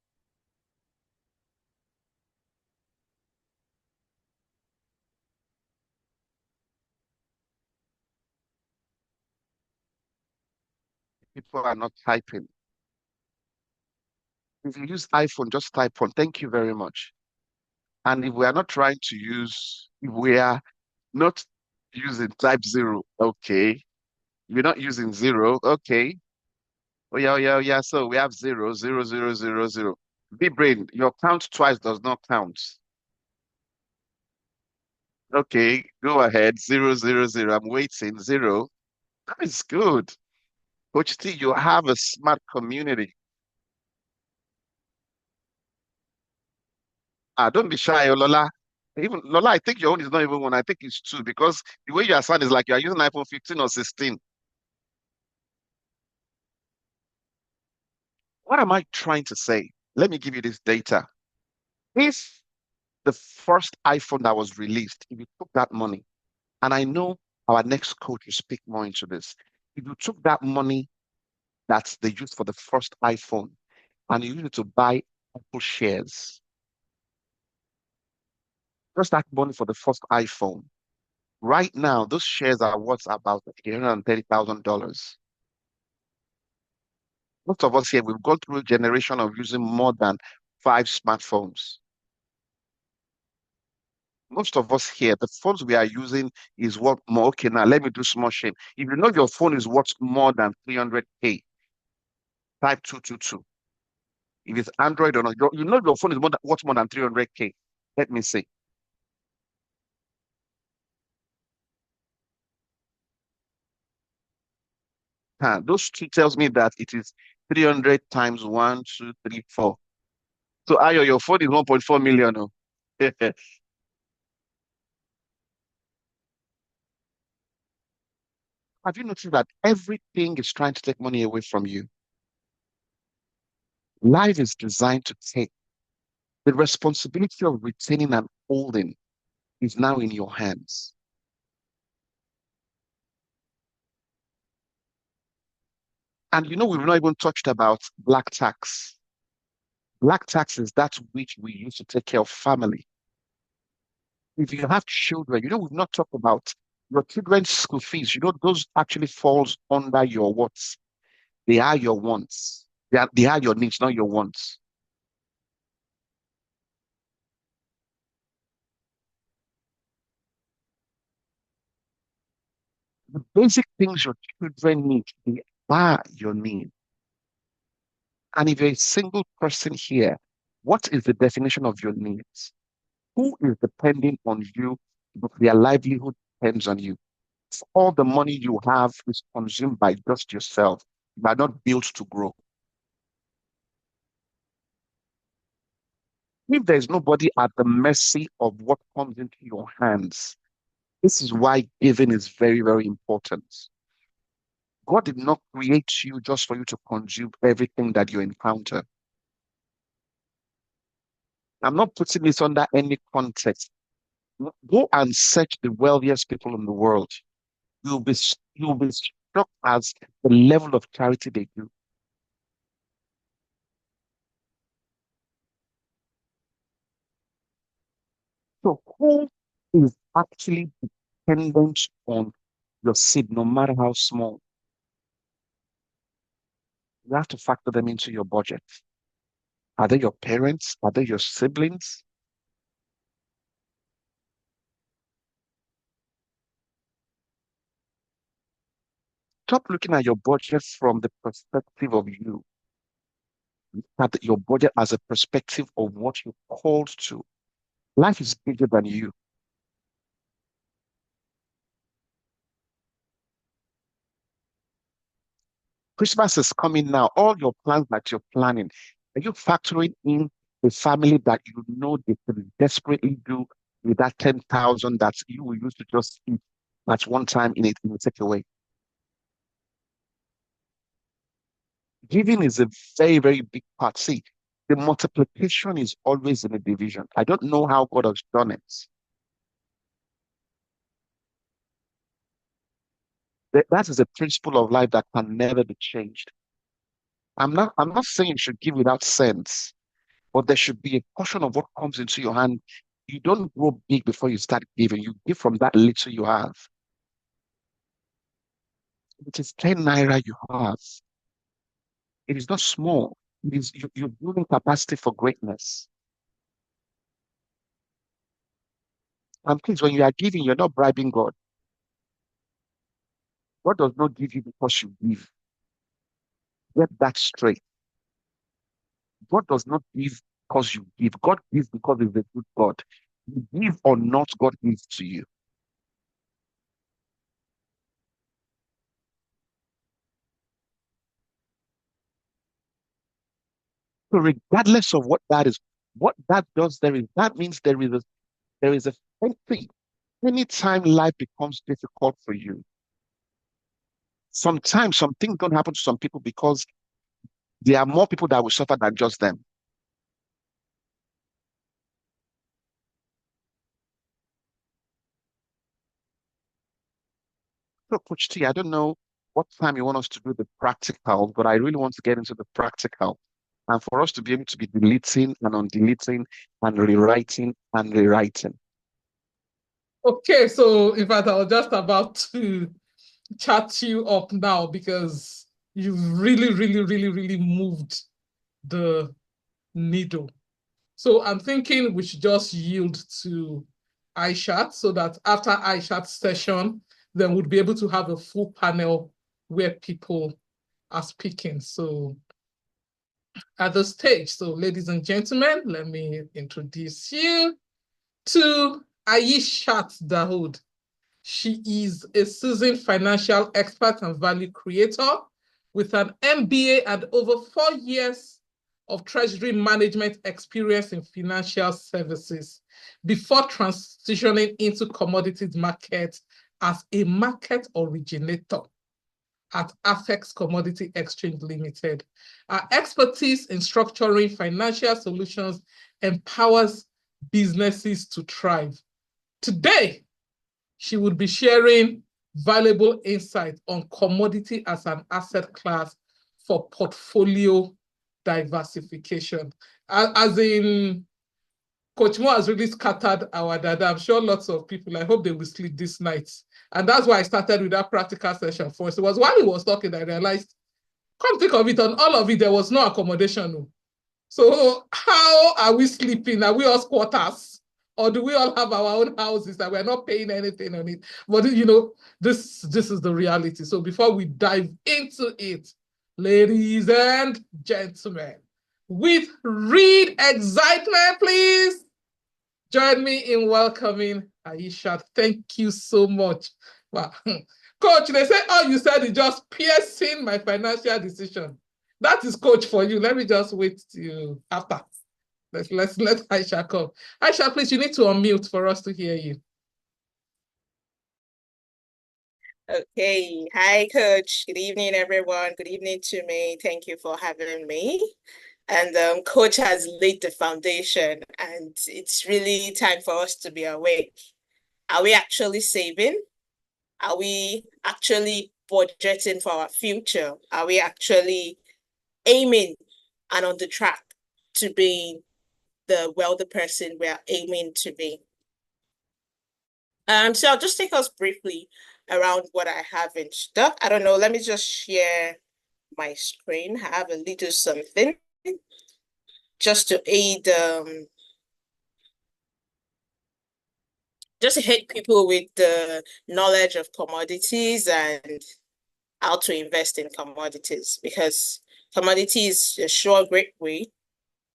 People are not typing. If you use iPhone, just type one. Thank you very much. And if we are not trying to use, if we are not using type zero, okay. We're not using zero, okay. Oh yeah, oh yeah, oh yeah. So we have zero, zero, zero, zero, zero. Big brain, your count twice does not count. Okay, go ahead. Zero, zero, zero. I'm waiting. Zero. That is good. Coach T, you have a smart community. Ah, don't be shy, oh, Lola. Even Lola, I think your own is not even one. I think it's two because the way you are sounding is like you are using iPhone 15 or 16. What am I trying to say? Let me give you this data. If the first iPhone that was released, if you took that money, and I know our next coach will speak more into this. If you took that money that they used for the first iPhone and you used it to buy Apple shares, just that money for the first iPhone, right now, those shares are worth about $830,000. Most of us here, we've gone through a generation of using more than five smartphones. Most of us here, the phones we are using is worth more. Okay, now let me do small shame. If you know your phone is worth more than 300K, type 222. If it's Android or not, you know your phone is worth more than 300K. Let me see. Those two tells me that it is 300 times one, two, three, four. So Ayo, your phone is 1.4 million. Oh. Have you noticed that everything is trying to take money away from you? Life is designed to take. The responsibility of retaining and holding is now in your hands. And you know, we've not even touched about black tax. Black tax is that which we use to take care of family. If you have children, you know, we've not talked about your children's school fees. You know, those actually falls under your wants. They are your wants. They are your needs, not your wants. The basic things your children need, they are your needs. And if you're a single person here, what is the definition of your needs? Who is depending on you? But their livelihood depends on you. If all the money you have is consumed by just yourself, you are not built to grow. If there's nobody at the mercy of what comes into your hands, this is why giving is very, very important. God did not create you just for you to consume everything that you encounter. I'm not putting this under any context. Go and search the wealthiest people in the world. You'll be struck as the level of charity they do. So who is actually dependent on your seed, no matter how small? You have to factor them into your budget. Are they your parents? Are they your siblings? Stop looking at your budget from the perspective of you. Look at your budget as a perspective of what you're called to. Life is bigger than you. Christmas is coming now. All your plans that you're planning, are you factoring in a family that you know they can desperately do with that 10,000 that you will use to just eat at one time in a takeaway? Giving is a very, very big part. See, the multiplication is always in a division. I don't know how God has done it. That is a principle of life that can never be changed. I'm not saying you should give without sense, but there should be a portion of what comes into your hand. You don't grow big before you start giving. You give from that little you have. It is 10 naira you have. It is not small. It is you're building capacity for greatness. And please, when you are giving, you're not bribing God. God does not give you because you give. Get that straight. God does not give because you give. God gives because He's a good God. You give or not, God gives to you. So regardless of what that is, what that does there is that means there is a entry. Anytime life becomes difficult for you, sometimes some things don't happen to some people because there are more people that will suffer than just them. So, Coach T, I don't know what time you want us to do the practical, but I really want to get into the practical. And for us to be able to be deleting and undeleting and rewriting and rewriting. Okay, so in fact, I was just about to chat you up now because you've really, really, really, really moved the needle. So I'm thinking we should just yield to Aishat so that after Aishat's session, then we'll be able to have a full panel where people are speaking. So at the stage, so ladies and gentlemen, let me introduce you to Aishat Dahood. She is a seasoned financial expert and value creator with an MBA and over 4 years of treasury management experience in financial services before transitioning into commodities market as a market originator at Afex Commodity Exchange Limited. Our expertise in structuring financial solutions empowers businesses to thrive. Today, she would be sharing valuable insight on commodity as an asset class for portfolio diversification. As in, Coach Mo has really scattered our data. I'm sure lots of people, I hope they will sleep this night. And that's why I started with that practical session first. It was while he was talking that I realized, come think of it, on all of it, there was no accommodation. So how are we sleeping? Are we all squatters? Or do we all have our own houses that we're not paying anything on it? But this is the reality. So before we dive into it, ladies and gentlemen, with read excitement, please join me in welcoming Aisha. Thank you so much. Wow. Coach, they say all you said is just piercing my financial decision. That is coach for you. Let me just wait till after. Let's let Aisha come. Aisha, please, you need to unmute for us to hear you. Okay. Hi, Coach. Good evening, everyone. Good evening to me. Thank you for having me. And Coach has laid the foundation, and it's really time for us to be awake. Are we actually saving? Are we actually budgeting for our future? Are we actually aiming and on the track to be the wealthy person we are aiming to be? So I'll just take us briefly around what I have in stock. I don't know, let me just share my screen. I have a little something just to aid just to hit people with the knowledge of commodities and how to invest in commodities, because commodities is a sure great way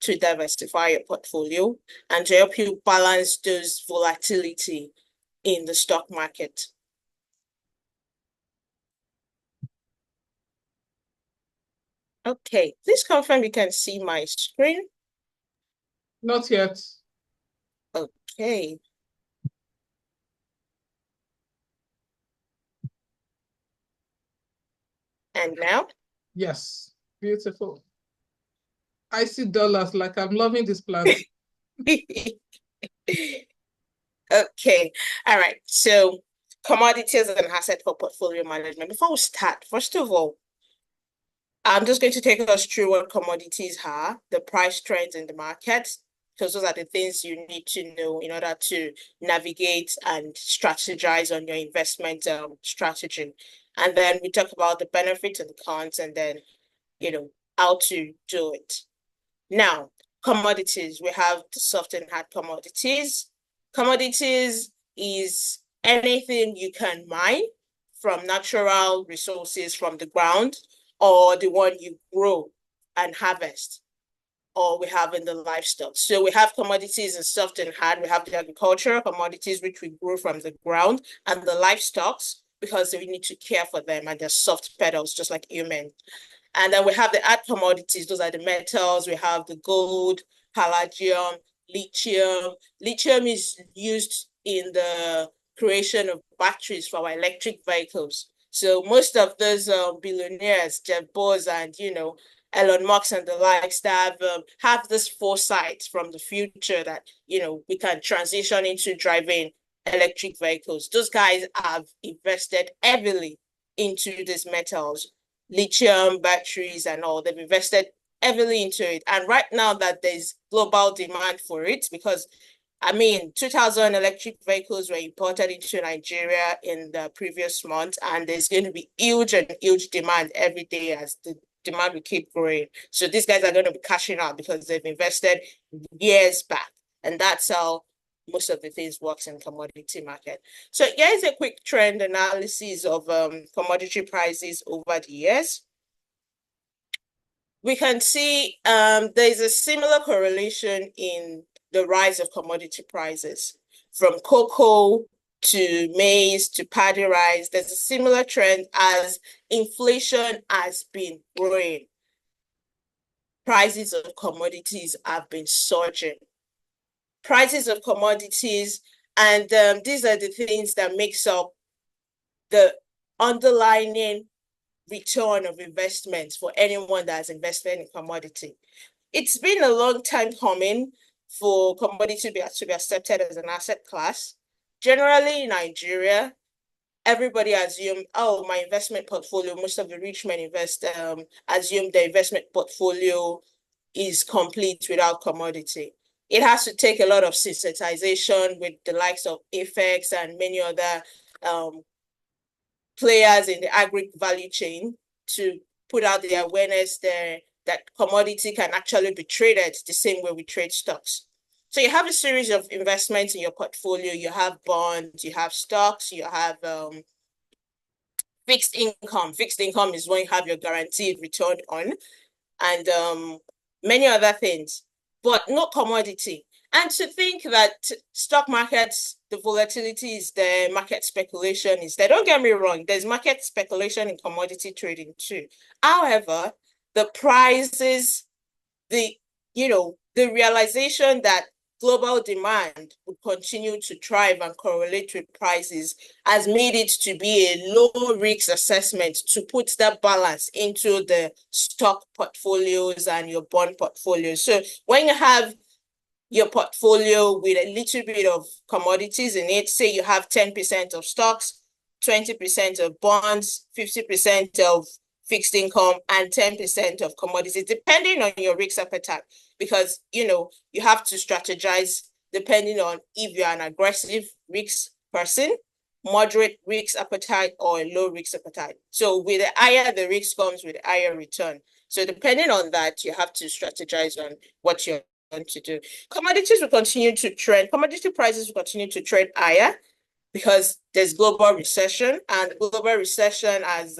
to diversify your portfolio and to help you balance those volatility in the stock market. Okay, please confirm you can see my screen. Not yet. Okay. And now? Yes, beautiful. I see dollars, like I'm loving this plant. Okay, all right. So commodities and asset for portfolio management. Before we start, first of all, I'm just going to take us through what commodities are, the price trends in the market, because those are the things you need to know in order to navigate and strategize on your investment strategy. And then we talk about the benefits and the cons, and then, how to do it. Now, commodities, we have the soft and hard commodities. Commodities is anything you can mine from natural resources from the ground, or the one you grow and harvest, or we have in the livestock. So we have commodities in soft and hard. We have the agricultural commodities, which we grow from the ground, and the livestock, because we need to care for them, and they're soft petals, just like human. And then we have the hard commodities. Those are the metals. We have the gold, palladium, lithium. Lithium is used in the creation of batteries for our electric vehicles. So most of those billionaires, Jeff Bezos and, Elon Musk and the likes, that have this foresight from the future that, we can transition into driving electric vehicles. Those guys have invested heavily into these metals, lithium batteries and all. They've invested heavily into it. And right now that there's global demand for it, because 2,000 electric vehicles were imported into Nigeria in the previous month, and there's going to be huge and huge demand every day as the demand will keep growing. So these guys are going to be cashing out because they've invested years back. And that's how most of the things works in commodity market. So here's a quick trend analysis of commodity prices over the years. We can see there's a similar correlation in the rise of commodity prices, from cocoa to maize to paddy rice. There's a similar trend as inflation has been growing. Prices of commodities have been surging. Prices of commodities, and these are the things that makes up the underlying return of investments for anyone that's invested in commodity. It's been a long time coming for commodity to be accepted as an asset class. Generally in Nigeria, everybody assume, oh, my investment portfolio, most of the rich men assume the investment portfolio is complete without commodity. It has to take a lot of sensitization with the likes of FX and many other players in the agri value chain to put out the awareness there that commodity can actually be traded the same way we trade stocks. So you have a series of investments in your portfolio. You have bonds, you have stocks, you have fixed income. Fixed income is when you have your guaranteed return on, and many other things, but not commodity. And to think that stock markets, the volatility is there, market speculation is there. Don't get me wrong, there's market speculation in commodity trading too. However, the prices, the realization that global demand would continue to thrive and correlate with prices has made it to be a low risk assessment to put that balance into the stock portfolios and your bond portfolios. So when you have your portfolio with a little bit of commodities in it, say you have 10% of stocks, 20% of bonds, 50% of fixed income, and 10% of commodities, depending on your risk appetite, because you have to strategize depending on if you're an aggressive risk person, moderate risk appetite, or a low risk appetite. So with the higher the risk comes with higher return. So depending on that, you have to strategize on what you're going to do. Commodities will continue to trend. Commodity prices will continue to trend higher because there's global recession, and global recession has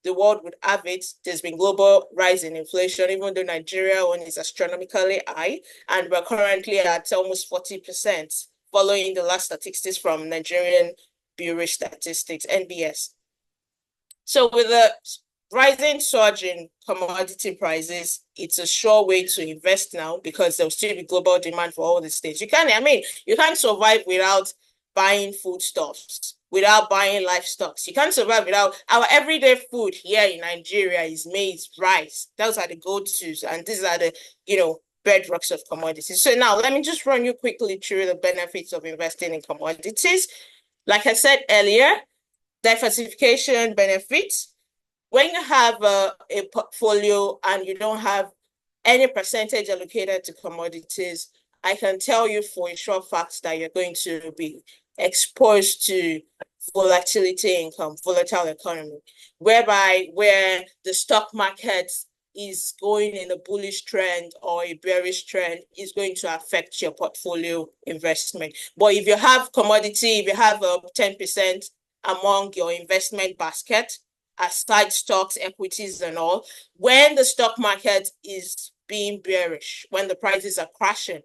the world would have it, there's been global rise in inflation, even though Nigeria one is astronomically high, and we're currently at almost 40%, following the last statistics from Nigerian Bureau of Statistics, NBS. So with the rising surge in commodity prices, it's a sure way to invest now because there'll still be global demand for all these things. You can't survive without buying foodstuffs, without buying livestock. You can't survive without our everyday food here in Nigeria is maize, rice. Those are the go-tos, and these are the, bedrocks of commodities. So now let me just run you quickly through the benefits of investing in commodities. Like I said earlier, diversification benefits. When you have a portfolio and you don't have any percentage allocated to commodities, I can tell you for a sure fact that you're going to be exposed to volatility income, volatile economy, where the stock market is going in a bullish trend or a bearish trend is going to affect your portfolio investment. But if you have commodity, if you have 10% among your investment basket, aside stocks, equities, and all, when the stock market is being bearish, when the prices are crashing,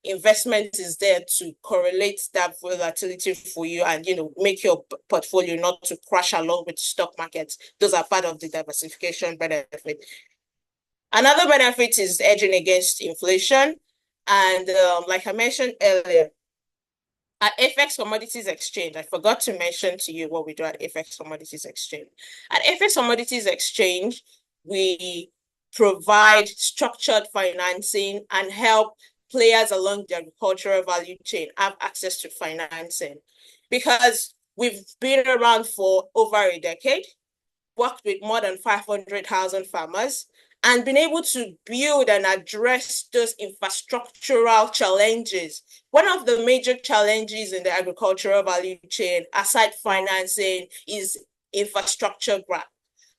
investment is there to correlate that volatility for you and, make your portfolio not to crash along with the stock market. Those are part of the diversification benefit. Another benefit is hedging against inflation. And like I mentioned earlier, at FX Commodities Exchange, I forgot to mention to you what we do at FX Commodities Exchange. At FX Commodities Exchange, we provide structured financing and help players along the agricultural value chain have access to financing. Because we've been around for over a decade, worked with more than 500,000 farmers, and been able to build and address those infrastructural challenges. One of the major challenges in the agricultural value chain, aside financing, is infrastructure grant.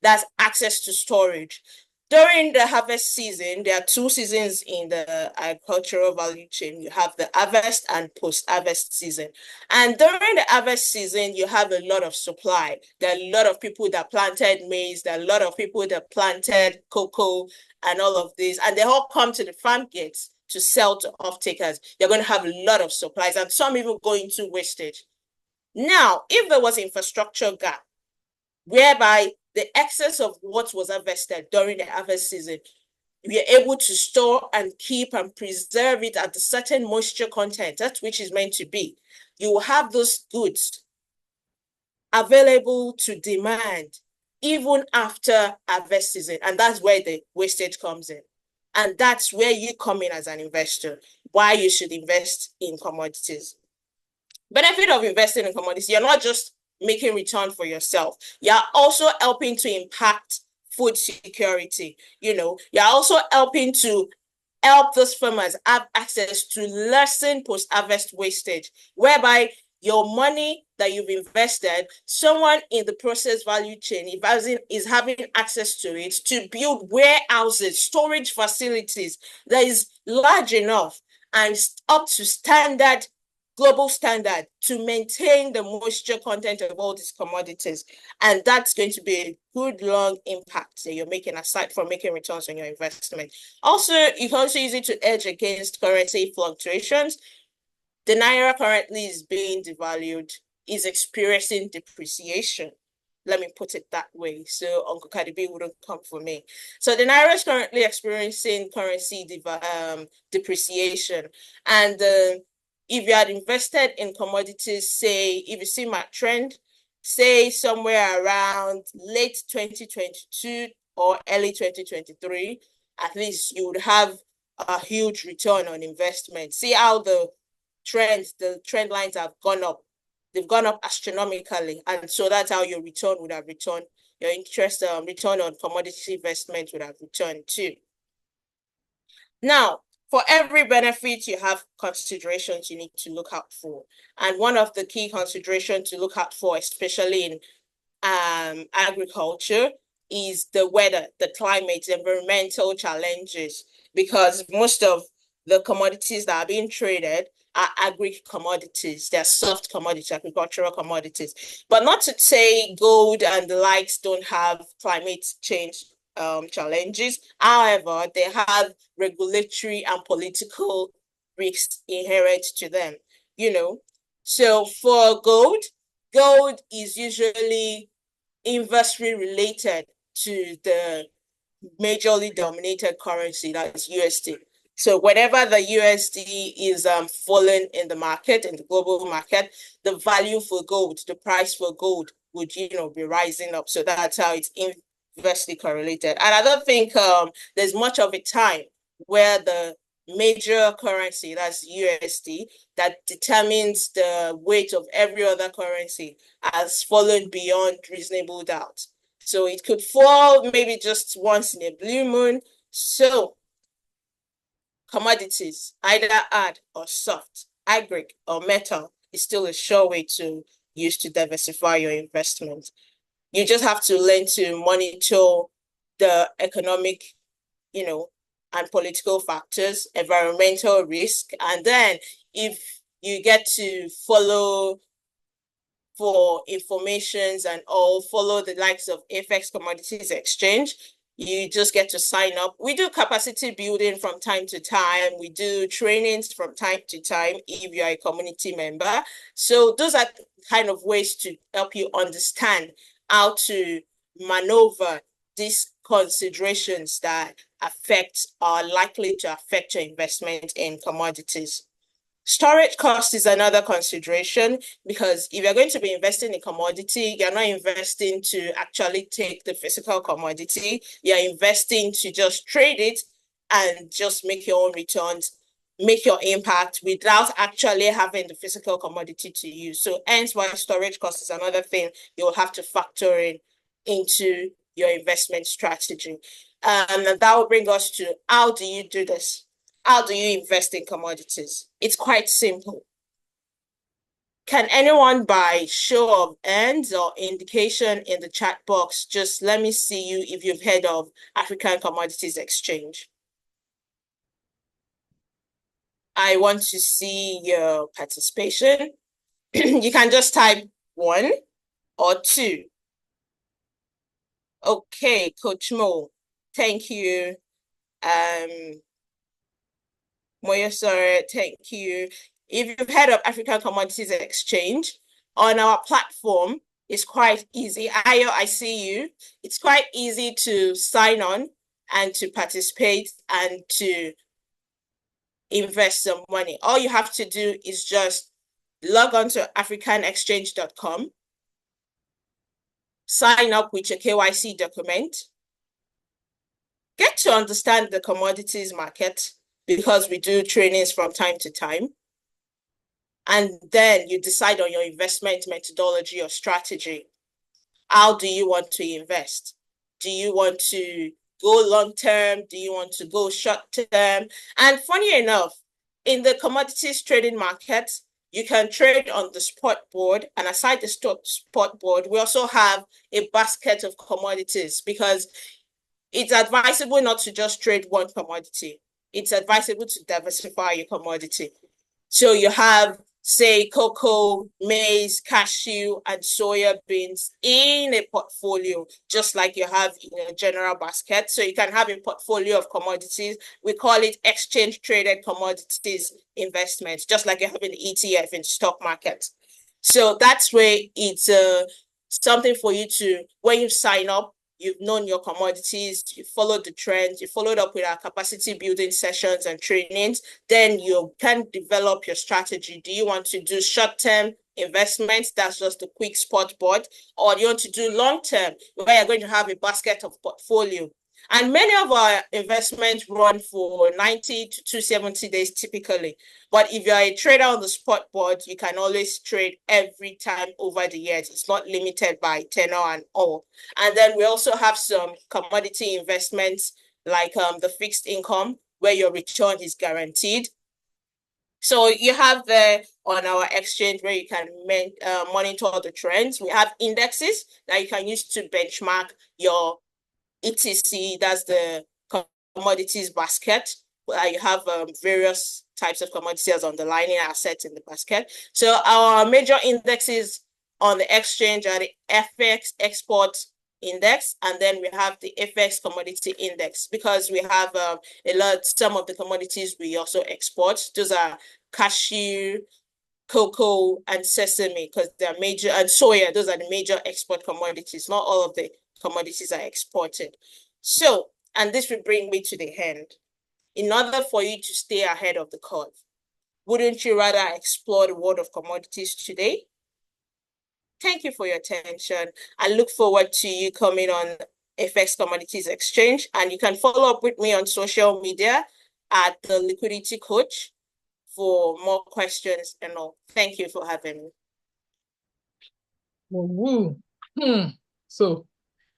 That's access to storage. During the harvest season, there are two seasons in the agricultural value chain. You have the harvest and post-harvest season. And during the harvest season, you have a lot of supply. There are a lot of people that planted maize. There are a lot of people that planted cocoa and all of this. And they all come to the farm gates to sell to off-takers. They're going to have a lot of supplies, and some even go into wastage. Now, if there was infrastructure gap, whereby the excess of what was harvested during the harvest season, we are able to store and keep and preserve it at a certain moisture content, that which is meant to be. You will have those goods available to demand even after harvest season. And that's where the wastage comes in. And that's where you come in as an investor, why you should invest in commodities. Benefit of investing in commodities, you're not just making return for yourself. You're also helping to impact food security. You're also helping to help those farmers have access to lessen post-harvest wastage, whereby your money that you've invested, someone in the process value chain is having access to it to build warehouses, storage facilities that is large enough and up to global standard to maintain the moisture content of all these commodities. And that's going to be a good long impact that you're making aside from making returns on your investment. Also, you can also use it to hedge against currency fluctuations. The Naira currently is being devalued, is experiencing depreciation. Let me put it that way, so Uncle Cardi B wouldn't come for me. So the Naira is currently experiencing currency depreciation. And if you had invested in commodities, say, if you see my trend, say somewhere around late 2022 or early 2023, at least you would have a huge return on investment. See how the trend lines have gone up. They've gone up astronomically. And so that's how your return would have returned. Your interest return on commodity investment would have returned too. Now, for every benefit, you have considerations you need to look out for. And one of the key considerations to look out for, especially in agriculture, is the weather, the climate, the environmental challenges, because most of the commodities that are being traded are agri commodities. They're soft commodities, agricultural commodities. But not to say gold and the likes don't have climate change challenges. However, they have regulatory and political risks inherent to them, you know. So for gold is usually inversely related to the majorly dominated currency, that's USD. So whenever the USD is falling in the market, in the global market, the value for gold, the price for gold would, be rising up. So that's how it's inversely correlated. And I don't think there's much of a time where the major currency, that's USD, that determines the weight of every other currency has fallen beyond reasonable doubt. So it could fall maybe just once in a blue moon. So commodities, either hard or soft, agri or metal, is still a sure way to use to diversify your investment. You just have to learn to monitor the economic, and political factors, environmental risk, and then if you get to follow for informations and all, follow the likes of FX Commodities Exchange. You just get to sign up. We do capacity building from time to time. We do trainings from time to time if you're a community member. So those are kind of ways to help you understand how to maneuver these considerations that are likely to affect your investment in commodities. Storage cost is another consideration because if you're going to be investing in commodity, you're not investing to actually take the physical commodity. You're investing to just trade it and just make your own returns, make your impact without actually having the physical commodity to use. So hence why storage cost is another thing you'll have to factor into your investment strategy. And that will bring us to how do you do this? How do you invest in commodities? It's quite simple. Can anyone, by show of hands or indication in the chat box, just let me see you if you've heard of African Commodities Exchange? I want to see your participation. You can just type 1 or 2. Okay, Coach Mo, thank you. Moyosore, thank you. If you've heard of African Commodities Exchange, on our platform, it's quite easy. Ayo, I see you. It's quite easy to sign on and to participate and to invest some money. All you have to do is just log on to africanexchange.com, sign up with your KYC document, get to understand the commodities market, because we do trainings from time to time. And then you decide on your investment methodology or strategy. How do you want to invest? Do you want to go long term? Do you want to go short term? And funny enough, in the commodities trading market, you can trade on the spot board. And aside the spot board, we also have a basket of commodities because it's advisable not to just trade one commodity. It's advisable to diversify your commodity. So you have, say, cocoa, maize, cashew, and soya beans in a portfolio, just like you have in a general basket. So you can have a portfolio of commodities. We call it exchange traded commodities investments, just like you have an ETF in stock market. So that's where it's something for you to, when you sign up, you've known your commodities, you followed the trends, you followed up with our capacity building sessions and trainings, then you can develop your strategy. Do you want to do short-term investments? That's just a quick spot board. Or do you want to do long-term, where you're going to have a basket of portfolio? And many of our investments run for 90 to 270 days typically. But if you're a trader on the spot board, you can always trade every time over the years. It's not limited by tenor and all. And then we also have some commodity investments like the fixed income, where your return is guaranteed. So you have there on our exchange where you can monitor the trends. We have indexes that you can use to benchmark your ETC, that's the commodities basket. You have various types of commodities as underlying assets in the basket. So our major indexes on the exchange are the FX export index, and then we have the FX commodity index, because we have some of the commodities we also export. Those are cashew, cocoa, and sesame, because they're major, and soya. Those are the major export commodities. Not all of the commodities are exported. So, and this will bring me to the end. In order for you to stay ahead of the curve, wouldn't you rather explore the world of commodities today? Thank you for your attention. I look forward to you coming on FX Commodities Exchange, and you can follow up with me on social media at the Liquidity Coach for more questions and all. Thank you for having me. Woo. So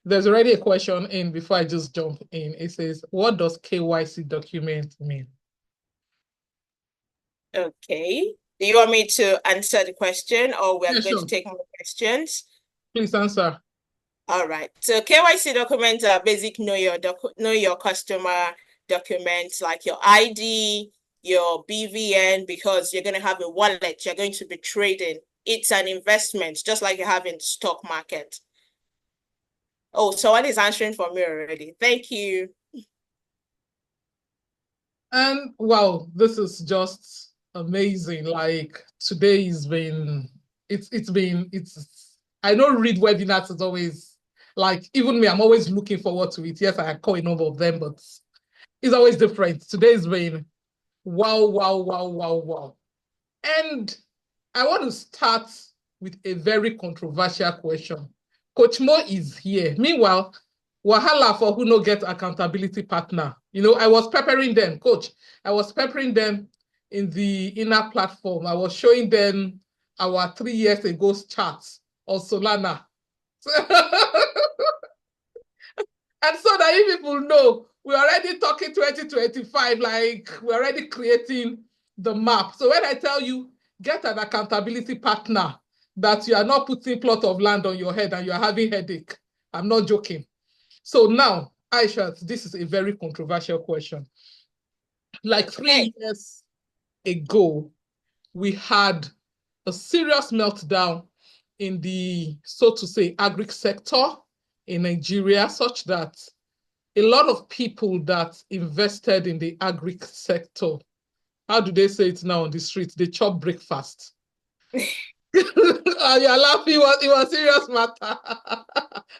there's already a question in before I just jump in. It says, what does KYC document mean? Okay. Do you want me to answer the question, or we're going sure. to take more questions? Please answer. All right. So KYC documents are basic know your customer documents, like your ID, your BVN, because you're going to have a wallet, you're going to be trading. It's an investment, just like you have in the stock market. Oh, someone is answering for me already. Thank you. And wow, this is just amazing. Like today has been, I know read webinars is always like, even me, I'm always looking forward to it. Yes, I call a number of them, but it's always different. Today's been wow, wow, wow, wow, wow. And I want to start with a very controversial question. Coach Mo is here. Meanwhile, wahala for who no get accountability partner. You know, I was peppering them, coach. I was peppering them in the inner platform. I was showing them our 3 years ago's charts on Solana. And so that if people know, we're already talking 2025, like we're already creating the map. So when I tell you, get an accountability partner that you are not putting plot of land on your head and you're having headache, I'm not joking. So now, Aishat, this is a very controversial question. Like 3 years ago, we had a serious meltdown in the, so to say, agri sector in Nigeria, such that a lot of people that invested in the agri sector, how do they say it now on the street? They chop breakfast. You're laughing, it was serious matter.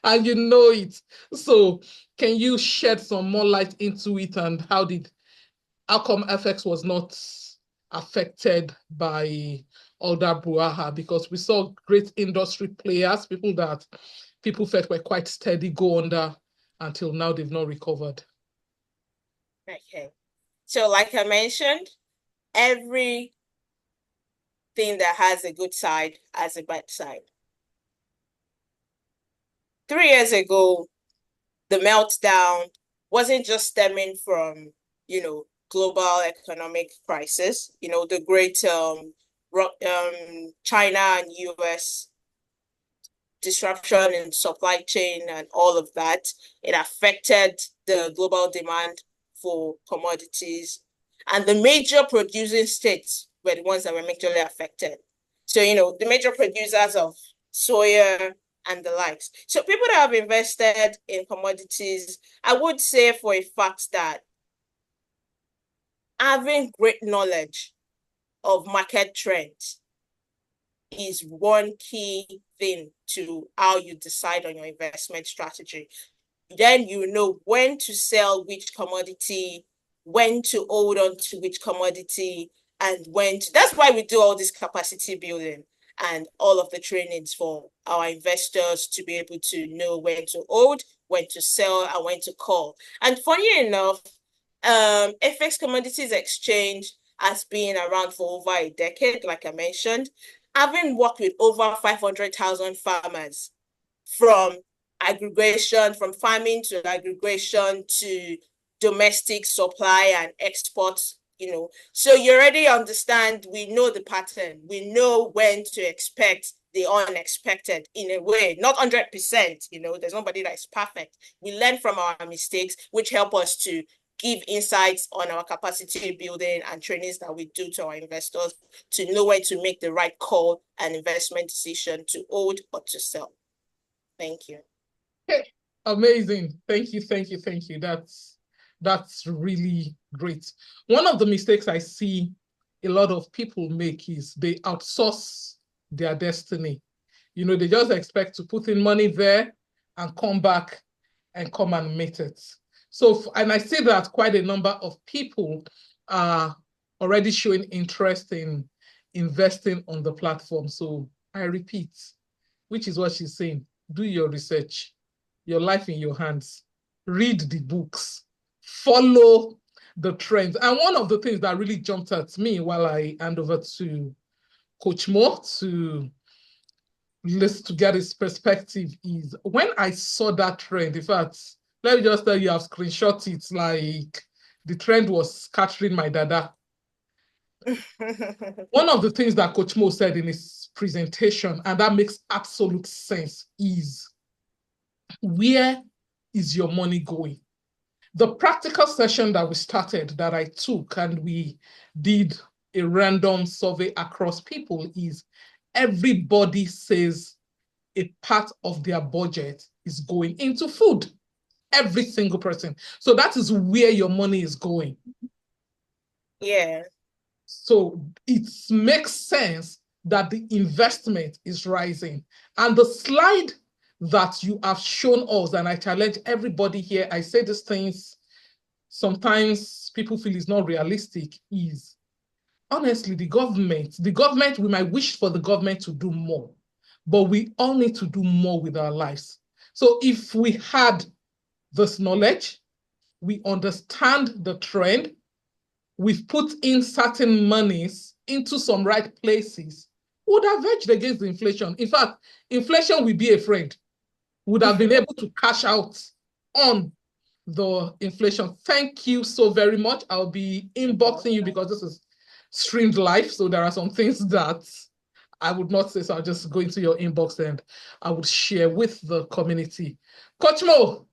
And you know it. So can you shed some more light into it, and how come FX was not affected by all that brouhaha? Because we saw great industry players, people felt were quite steady, go under until now they've not recovered. Okay. So like I mentioned, everything that has a good side has a bad side. 3 years ago, the meltdown wasn't just stemming from, global economic crisis, the great China and US disruption in supply chain and all of that. It affected the global demand for commodities. And the major producing states were the ones that were majorly affected. So, the major producers of soya and the likes. So people that have invested in commodities, I would say for a fact that having great knowledge of market trends is one key thing to how you decide on your investment strategy. Then you know when to sell which commodity, when to hold on to which commodity, and that's why we do all this capacity building and all of the trainings for our investors to be able to know when to hold, when to sell, and when to call. And funny enough, FX Commodities Exchange has been around for over a decade, like I mentioned, having worked with over 500,000 farmers from aggregation, from farming to aggregation to domestic supply and exports, So you already understand, we know the pattern. We know when to expect the unexpected in a way, not 100%, there's nobody that is perfect. We learn from our mistakes, which help us to give insights on our capacity building and trainings that we do to our investors to know where to make the right call and investment decision to hold or to sell. Thank you. Okay. Amazing. Thank you, thank you, thank you. That's really great. One of the mistakes I see a lot of people make is they outsource their destiny. You know, they just expect to put in money there and come back and come and meet it. So, and I see that quite a number of people are already showing interest in investing on the platform. So I repeat, which is what she's saying, do your research, your life in your hands, read the books, follow the trends. And one of the things that really jumped at me while I hand over to Coach Mo to get his perspective is when I saw that trend, in fact, let me just tell you, I've screenshot it, like the trend was scattering my dada. One of the things that Coach Mo said in his presentation, and that makes absolute sense, is where is your money going? The practical session that we started, that I took, and we did a random survey across people, is everybody says a part of their budget is going into food. Every single person. So that is where your money is going. Yeah. So it makes sense that the investment is rising. And the slide that you have shown us, and I challenge everybody here, I say these things, sometimes people feel it's not realistic, is honestly, the government, we might wish for the government to do more, but we all need to do more with our lives. So if we had this knowledge, we understand the trend, we've put in certain monies into some right places, would have edged against the inflation. In fact, inflation will be a friend, would have been able to cash out on the inflation. Thank you so very much. I'll be inboxing you because this is streamed live. So there are some things that I would not say. So I'll just go into your inbox and I would share with the community. Coach Mo,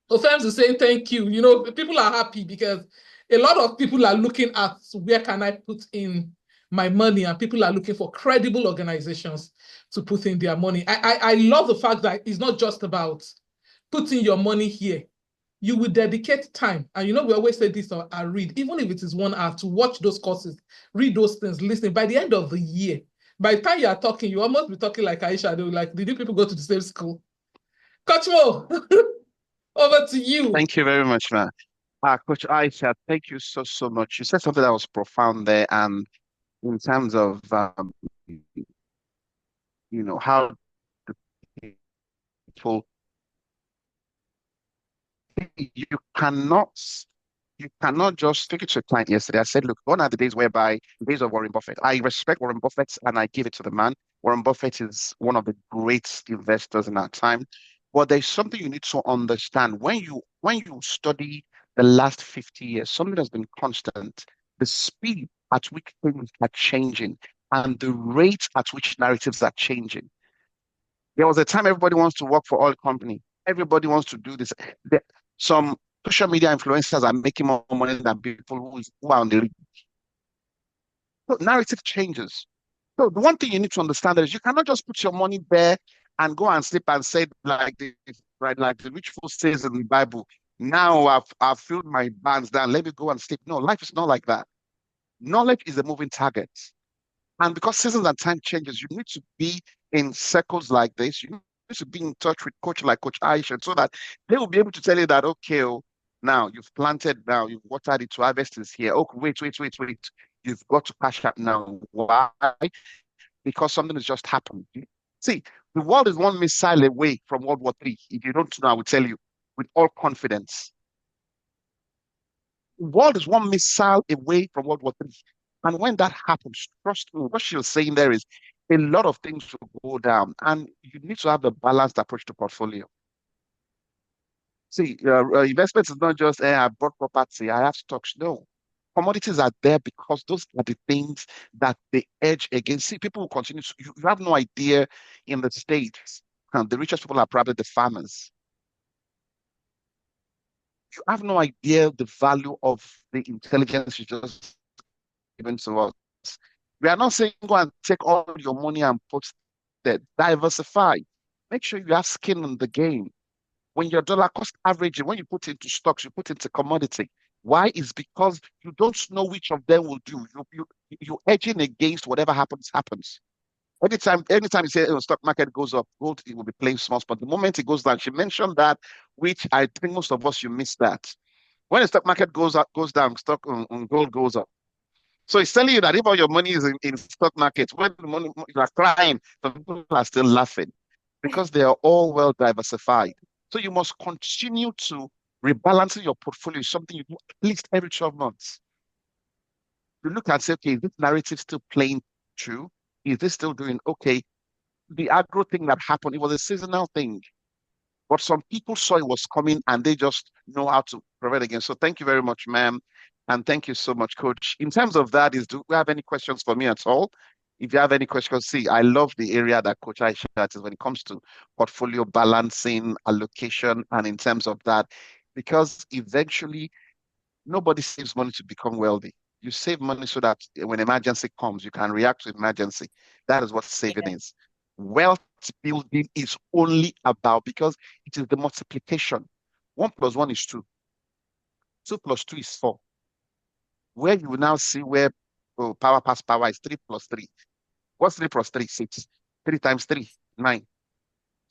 Ofems is saying thank you. You know, people are happy because a lot of people are looking at where can I put in my money, and people are looking for credible organizations to put in their money. I love the fact that it's not just about putting your money here. You will dedicate time. And you know, we always say this, I read, even if it is 1 hour, to watch those courses, read those things, listen. By the end of the year, by the time you are talking, you almost be talking like Aisha. They were like, did you people go to the same school? Coach Mo, over to you. Thank you very much, man. Coach Aisha, thank you so much. You said something that was profound there, and in terms of how the people, you cannot you cannot just speak it to a client yesterday. I said, look, gone are the days whereby the days of Warren Buffett. I respect Warren Buffett and I give it to the man. Warren Buffett is one of the great investors in our time. But there's something you need to understand. When you study the last 50 years, something has been constant. The speed at which things are changing and the rate at which narratives are changing. There was a time everybody wants to work for oil company. Everybody wants to do this. Some social media influencers are making more money than people who are on the so narrative changes. So the one thing you need to understand is you cannot just put your money there and go and sleep and say like this, right? Like the rich fool says in the Bible. Now I've filled my bands down. Let me go and sleep. No, life is not like that. Knowledge is a moving target. And because seasons and time changes, you need to be in circles like this. You need to be in touch with coach like Coach Aisha so that they will be able to tell you that, okay, oh, now you've planted, now you've watered it to harvest is here. Oh, wait. You've got to cash out now. Why? Because something has just happened. See, the world is one missile away from World War III. If you don't know, I will tell you with all confidence. The world is one missile away from World War III. And when that happens, trust me, what she's saying there is a lot of things will go down, and you need to have the balanced approach to portfolio. See, investments is not just, I bought property, I have stocks. No, commodities are there because those are the things that they edge against. See, people will continue. You have no idea in the States, the richest people are probably the farmers. You have no idea the value of the intelligence you just given to us. We are not saying go and take all your money and put there. Diversify. Make sure you have skin in the game. When your dollar cost averaging, when you put into stocks, you put into commodity. Why? Is because you don't know which of them will do. You're edging against whatever happens. Anytime you say stock market goes up, gold it will be playing small spot. The moment it goes down, she mentioned that, which I think most of us you miss that. When the stock market goes down, stock on gold goes up. So it's telling you that if all your money is in stock markets, when the money you are crying, some people are still laughing because they are all well diversified. So you must continue to rebalancing your portfolio is something you do at least every 12 months. You look and say, okay, is this narrative still playing true? Is this still doing okay? The agro thing that happened, it was a seasonal thing. But some people saw it was coming and they just know how to prevent again. So thank you very much, ma'am. And thank you so much, coach. In terms of that, do you have any questions for me at all? If you have any questions, see, I love the area that Coach Aishat is when it comes to portfolio balancing, allocation, and in terms of that, because eventually nobody saves money to become wealthy. You save money so that when emergency comes, you can react to emergency. That is what saving Yeah. is. Wealth building is only about because it is the multiplication. 1 plus 1 is 2. 2 plus 2 is 4. Where you will now see where power past power is 3 plus 3. What's 3 plus 3? 6. 3 times 3, 9.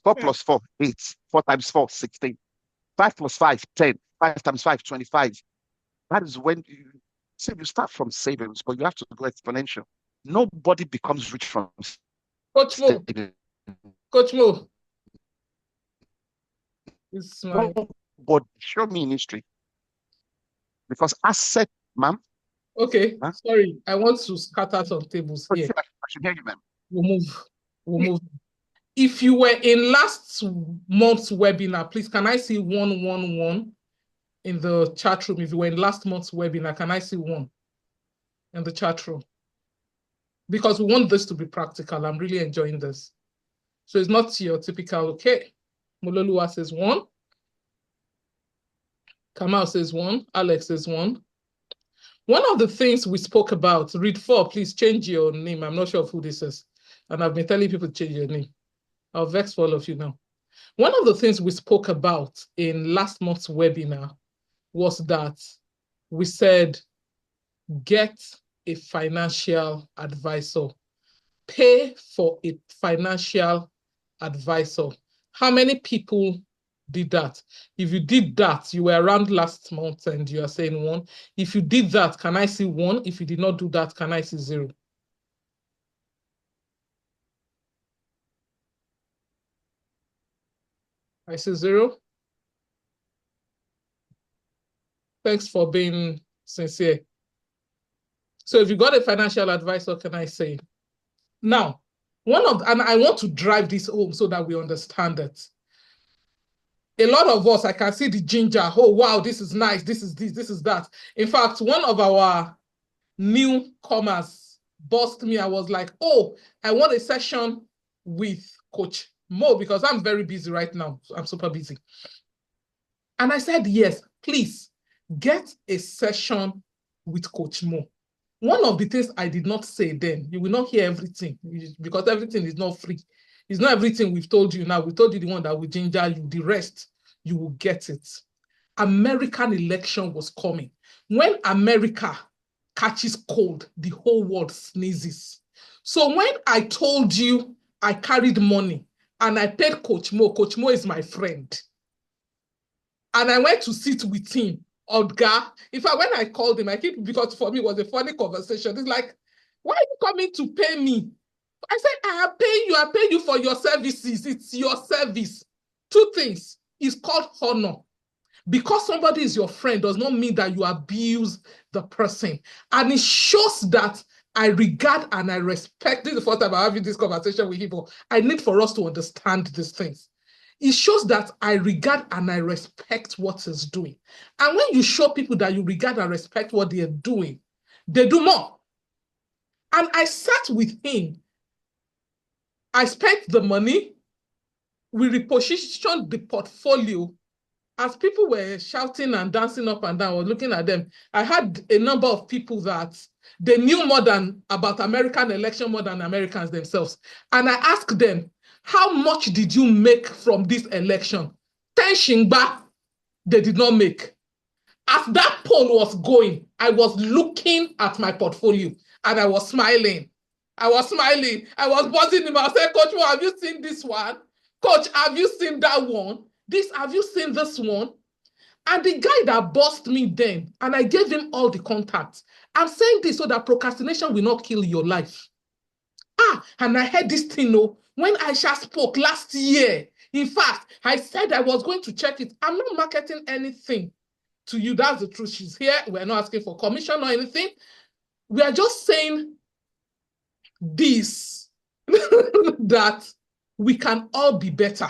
4 Hmm. plus 4, 8. 4 times 4, 16. 5 plus 5, 10. 5 times 5, 25. That is when you start from savings, but you have to go exponential. Nobody becomes rich from Coach Mo, saving. Coach Mo, it's my Nobody show me in history because asset, ma'am. okay. Huh? Sorry, I want to scatter some tables I here. should hear you, ma'am. We'll move. We'll move. If you were in last month's webinar, please can I see 111 in the chat room? If you were in last month's webinar, can I see 1 in the chat room? Because we want this to be practical. I'm really enjoying this. So it's not your typical, okay. Mololua says 1. Kamal says 1. Alex says 1. One of the things we spoke about, read 4, please change your name. I'm not sure of who this is. And I've been telling people to change your name. I'll vex for all of you now. One of the things we spoke about in last month's webinar was that we said, get a financial advisor. Pay for a financial advisor. How many people did that? If you did that, you were around last month and you are saying 1. If you did that, can I see 1? If you did not do that, can I see 0? I see 0. Thanks for being sincere. So if you got a financial advisor, can I say? Now, and I want to drive this home so that we understand it. A lot of us, I can see the ginger. Oh, wow, this is nice. This is this, this is that. In fact, one of our newcomers bossed me. I was like, oh, I want a session with Coach Mo because I'm very busy right now. I'm super busy. And I said, yes, please get a session with Coach Mo. One of the things I did not say then, you will not hear everything because everything is not free. It's not everything we've told you now. We told you the one that will ginger you. The rest, you will get it. American election was coming. When America catches cold, the whole world sneezes. So when I told you I carried money and I paid Coach Mo is my friend. And I went to sit with him, Odga. In fact, when I called him, because for me it was a funny conversation. It's like, why are you coming to pay me? I said, I pay you for your services. It's your service. 2 things. It's called honor. Because somebody is your friend does not mean that you abuse the person. And it shows that I regard and I respect. This is the first time I'm having this conversation with people. I need for us to understand these things. It shows that I regard and I respect what he's doing. And when you show people that you regard and respect what they're doing, they do more. And I sat with him. I spent the money. We repositioned the portfolio. as people were shouting and dancing up and down, I was looking at them. I had a number of people that they knew more than about American election, more than Americans themselves. And I asked them, how much did you make from this election? 10 shingba, they did not make. As that poll was going, I was looking at my portfolio and I was smiling. I was smiling. I was buzzing him. I said, Coach, well, have you seen this one? Coach, have you seen that one? Have you seen this one? And the guy that bossed me then, and I gave him all the contacts. I'm saying this so that procrastination will not kill your life. And I heard this thing, when Aisha spoke last year. In fact, I said I was going to check it. I'm not marketing anything to you. That's the truth. She's here. We're not asking for commission or anything. We are just saying this, that we can all be better.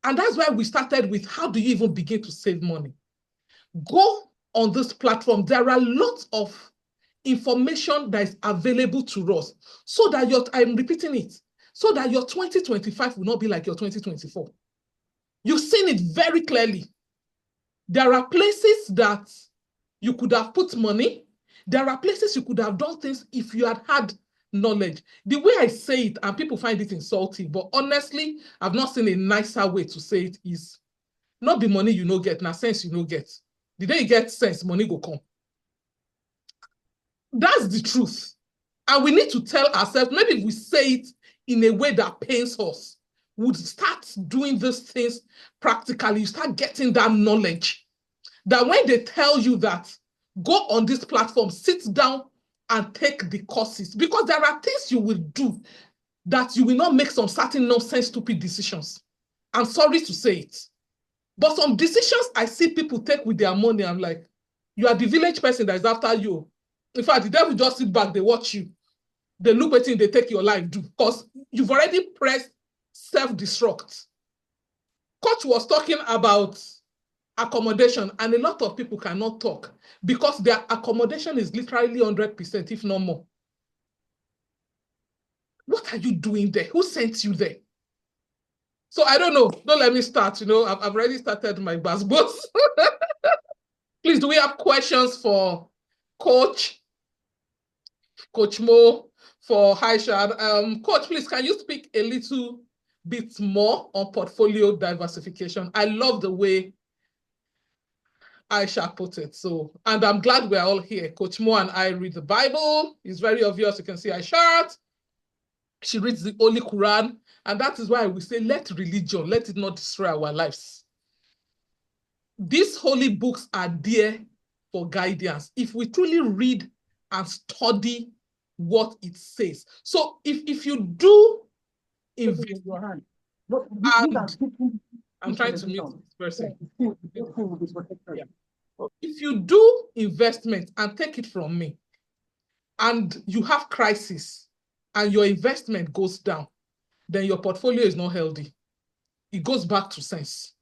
And that's why we started with, how do you even begin to save money? Go on this platform. There are lots of information that is available to us so that I'm repeating it, so that your 2025 will not be like your 2024. You've seen it very clearly. There are places that you could have put money. There are places you could have done things if you had knowledge. The way I say it, and people find it insulting, but honestly, I've not seen a nicer way to say it, is not the money you no get, na sense you no get. The day you get sense, money go come. That's the truth. And we need to tell ourselves, maybe if we say it in a way that pains us, we'll start doing these things practically. You start getting that knowledge. That when they tell you that, go on this platform, sit down and take the courses. Because there are things you will do that you will not make some certain nonsense, stupid decisions. I'm sorry to say it. But some decisions I see people take with their money, I'm like, you are the village person that is after you. In fact, the devil just sit back, they watch you. They look at you, they take your life, do. Because you've already pressed self-destruct. Coach was talking about accommodation, and a lot of people cannot talk because their accommodation is literally 100%, if not more. What are you doing there? Who sent you there? So I don't know. Don't let me start. I've already started my bus bus. Please, do we have questions for Coach Mo, for Aishat? Coach, please, can you speak a little bit more on portfolio diversification? I love the way Aisha put it. And I'm glad we're all here. Coach Mo and I read the Bible. It's very obvious. You can see Aishat. She reads the Holy Quran. And that is why we say, let religion, let it not destroy our lives. These holy books are there for guidance. If we truly read and study what it says. So if you do invest, I'm trying to mute this person. Yeah. If you do investment, and take it from me, and you have crisis and your investment goes down, then your portfolio is not healthy. It goes back to sense.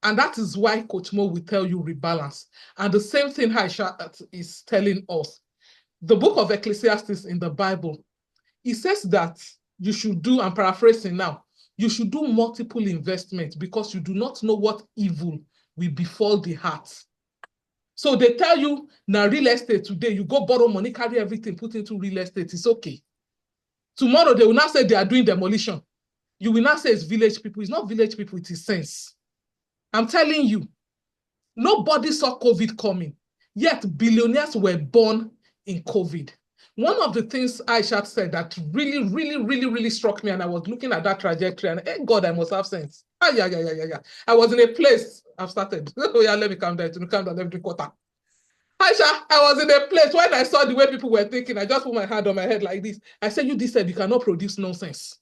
And that is why Coach Mo will tell you rebalance. And the same thing Aisha is telling us. The book of Ecclesiastes in the Bible, it says that you should do, I'm paraphrasing now, you should do multiple investments because you do not know what evil will befall the heart. So they tell you, now real estate today, you go borrow money, carry everything, put into real estate, it's okay. Tomorrow, they will not say they are doing demolition. You will not say it's village people. It's not village people, it is sense. I'm telling you, nobody saw COVID coming, yet billionaires were born in COVID. One of the things Aishat said that really struck me, and I was looking at that trajectory, and hey, God, I must have sense. Yeah. I was in a place, I've started. Oh yeah, let me calm down, let me drink water. Aisha, I was in a place when I saw the way people were thinking, I just put my hand on my head like this. I said, you said you cannot produce nonsense.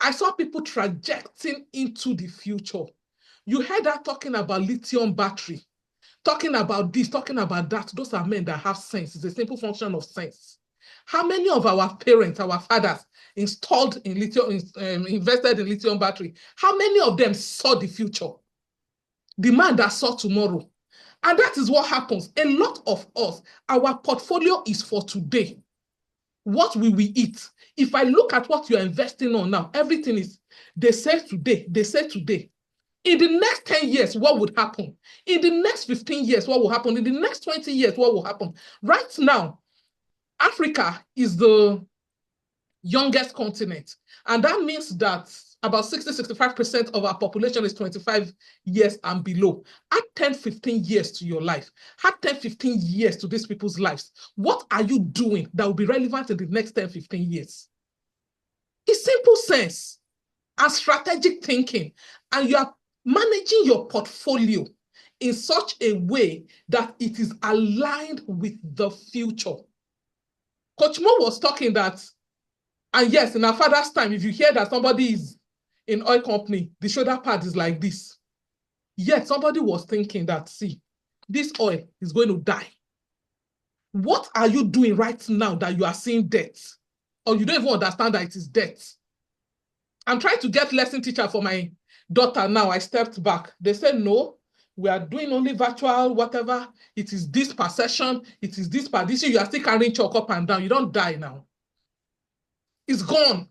I saw people trajecting into the future. You heard her talking about lithium battery, talking about this, talking about that. Those are men that have sense. It's a simple function of sense. How many of our parents, our fathers, invested in lithium battery? How many of them saw the future? The man that saw tomorrow. And that is what happens. A lot of us, our portfolio is for today. What will we eat? If I look at what you're investing on now, everything is, they say today. In the next 10 years, what would happen? In the next 15 years, what will happen? In the next 20 years, what will happen? Right now, Africa is the youngest continent. And that means that about 60-65% of our population is 25 years and below. Add 10-15 years to your life. Add 10-15 years to these people's lives. What are you doing that will be relevant in the next 10-15 years? It's simple sense and strategic thinking. And you are managing your portfolio in such a way that it is aligned with the future. Coach Mo was talking that, and yes, in our father's time, if you hear that somebody is in oil company, the shoulder pad is like this. Yet somebody was thinking that, see, this oil is going to die. What are you doing right now that you are seeing death? Or you don't even understand that it is death? I'm trying to get lesson teacher for my daughter now. I stepped back. They said, no, we are doing only virtual, whatever. It is this per session. It is this per this. You are still carrying chalk up and down. You don't die now. It's gone.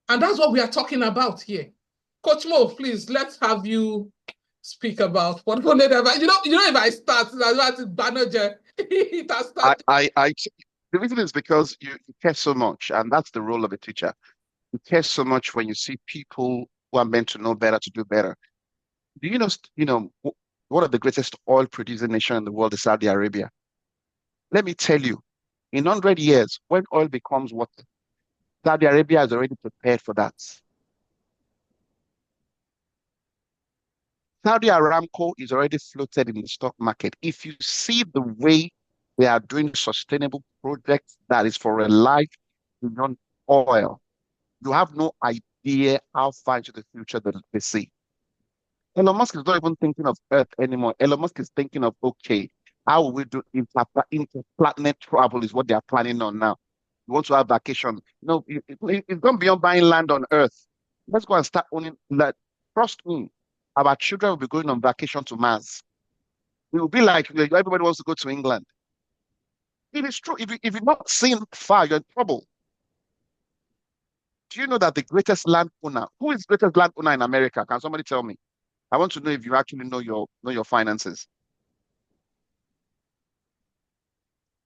And that's what we are talking about here. Coach Mo, please, let's have you speak about portfolio. You know, if I start, it has started. The reason is because you care so much, and that's the role of a teacher. You care so much when you see people who are meant to know better to do better. Do one of the greatest oil producing nation in the world is Saudi Arabia. Let me tell you, in 100 years, when oil becomes what Saudi Arabia is already prepared for that. Saudi Aramco is already floated in the stock market. If you see the way they are doing sustainable projects that is for a life beyond oil, you have no idea how far into the future they see. Elon Musk is not even thinking of Earth anymore. Elon Musk is thinking of, okay, how will we do interplanet travel is what they are planning on now. You want to have vacation. No, it's gone beyond buying land on Earth. Let's go and start owning land. Trust me, our children will be going on vacation to Mars. It will be like everybody wants to go to England. It is true. If you're not seeing far, you're in trouble. Do you know that the greatest landowner, who is the greatest landowner in America? Can somebody tell me? I want to know if you actually know your finances.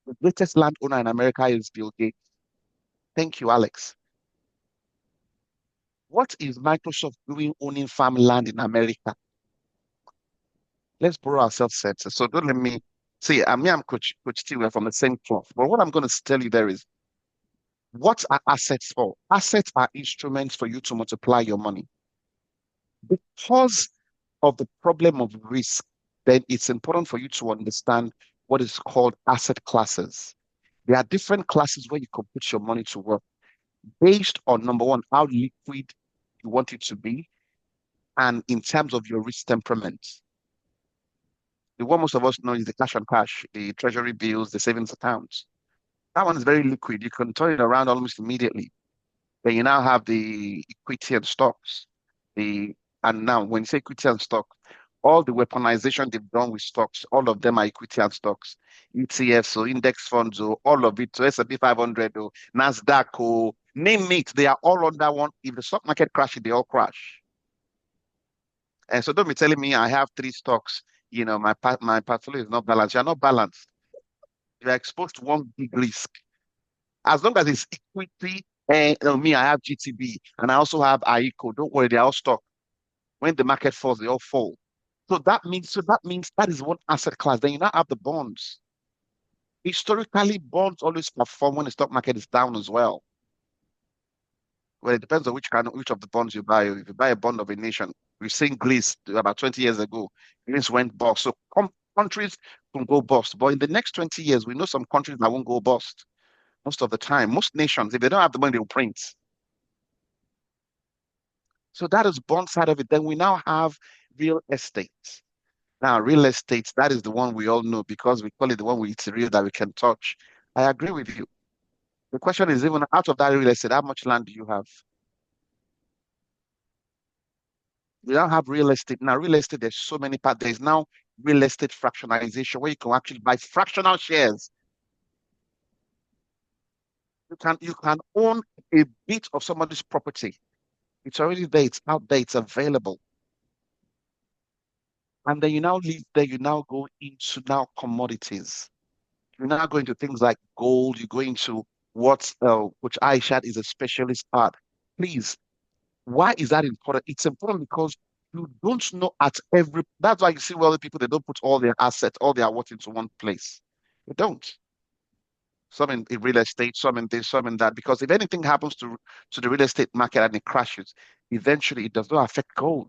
The greatest landowner in America is Bill Gates. Thank you, Alex. What is Microsoft doing owning farmland in America? Let's borrow ourselves senses. So don't let me see. I'm Coach T. We're from the same cloth. But what I'm going to tell you there is, what are assets for? Assets are instruments for you to multiply your money. Because of the problem of risk, then it's important for you to understand what is called asset classes. There are different classes where you can put your money to work based on, number one, how liquid you want it to be, and in terms of your risk temperament. The one most of us know is the cash on cash, the treasury bills, the savings accounts. That one is very liquid. You can turn it around almost immediately. Then you now have the equity and stocks. And now when you say equity and stock, all the weaponization they've done with stocks, all of them are equity and stocks. ETFs or index funds or all of it, so S&P 500 or NASDAQ or name it, they are all under one. If the stock market crashes, they all crash. And so don't be telling me I have three stocks, my portfolio is not balanced. You're not balanced. You're exposed to one big risk. As long as it's equity, and me, I have GTB and I also have AICO. Don't worry, they're all stock. When the market falls, they all fall. So that means that is one asset class. Then you now have the bonds. Historically, bonds always perform when the stock market is down as well. Well, it depends on which of the bonds you buy. If you buy a bond of a nation, we've seen Greece about 20 years ago. Greece went bust. So countries can go bust. But in the next 20 years, we know some countries that won't go bust most of the time. Most nations, if they don't have the money, they'll print. So that is bond side of it. Then we now have real estate. Now, real estate, that is the one we all know because we call it the one it's real that we can touch. I agree with you. The question is, even out of that real estate, how much land do you have? We don't have real estate. Now, real estate, there's so many parts. There's now real estate fractionalization where you can actually buy fractional shares. You can own a bit of somebody's property. It's already there, it's out there, it's available. And then you now leave there, you now go into now commodities. You now go into things like gold, you go into what which Aishat is a specialist at. Please, why is that important? It's important because you don't know at every, that's why you see wealthy people, they don't put all their assets, all their wealth into one place. They don't. Some in real estate, some in this, some in that. Because if anything happens to the real estate market and it crashes, eventually it does not affect gold.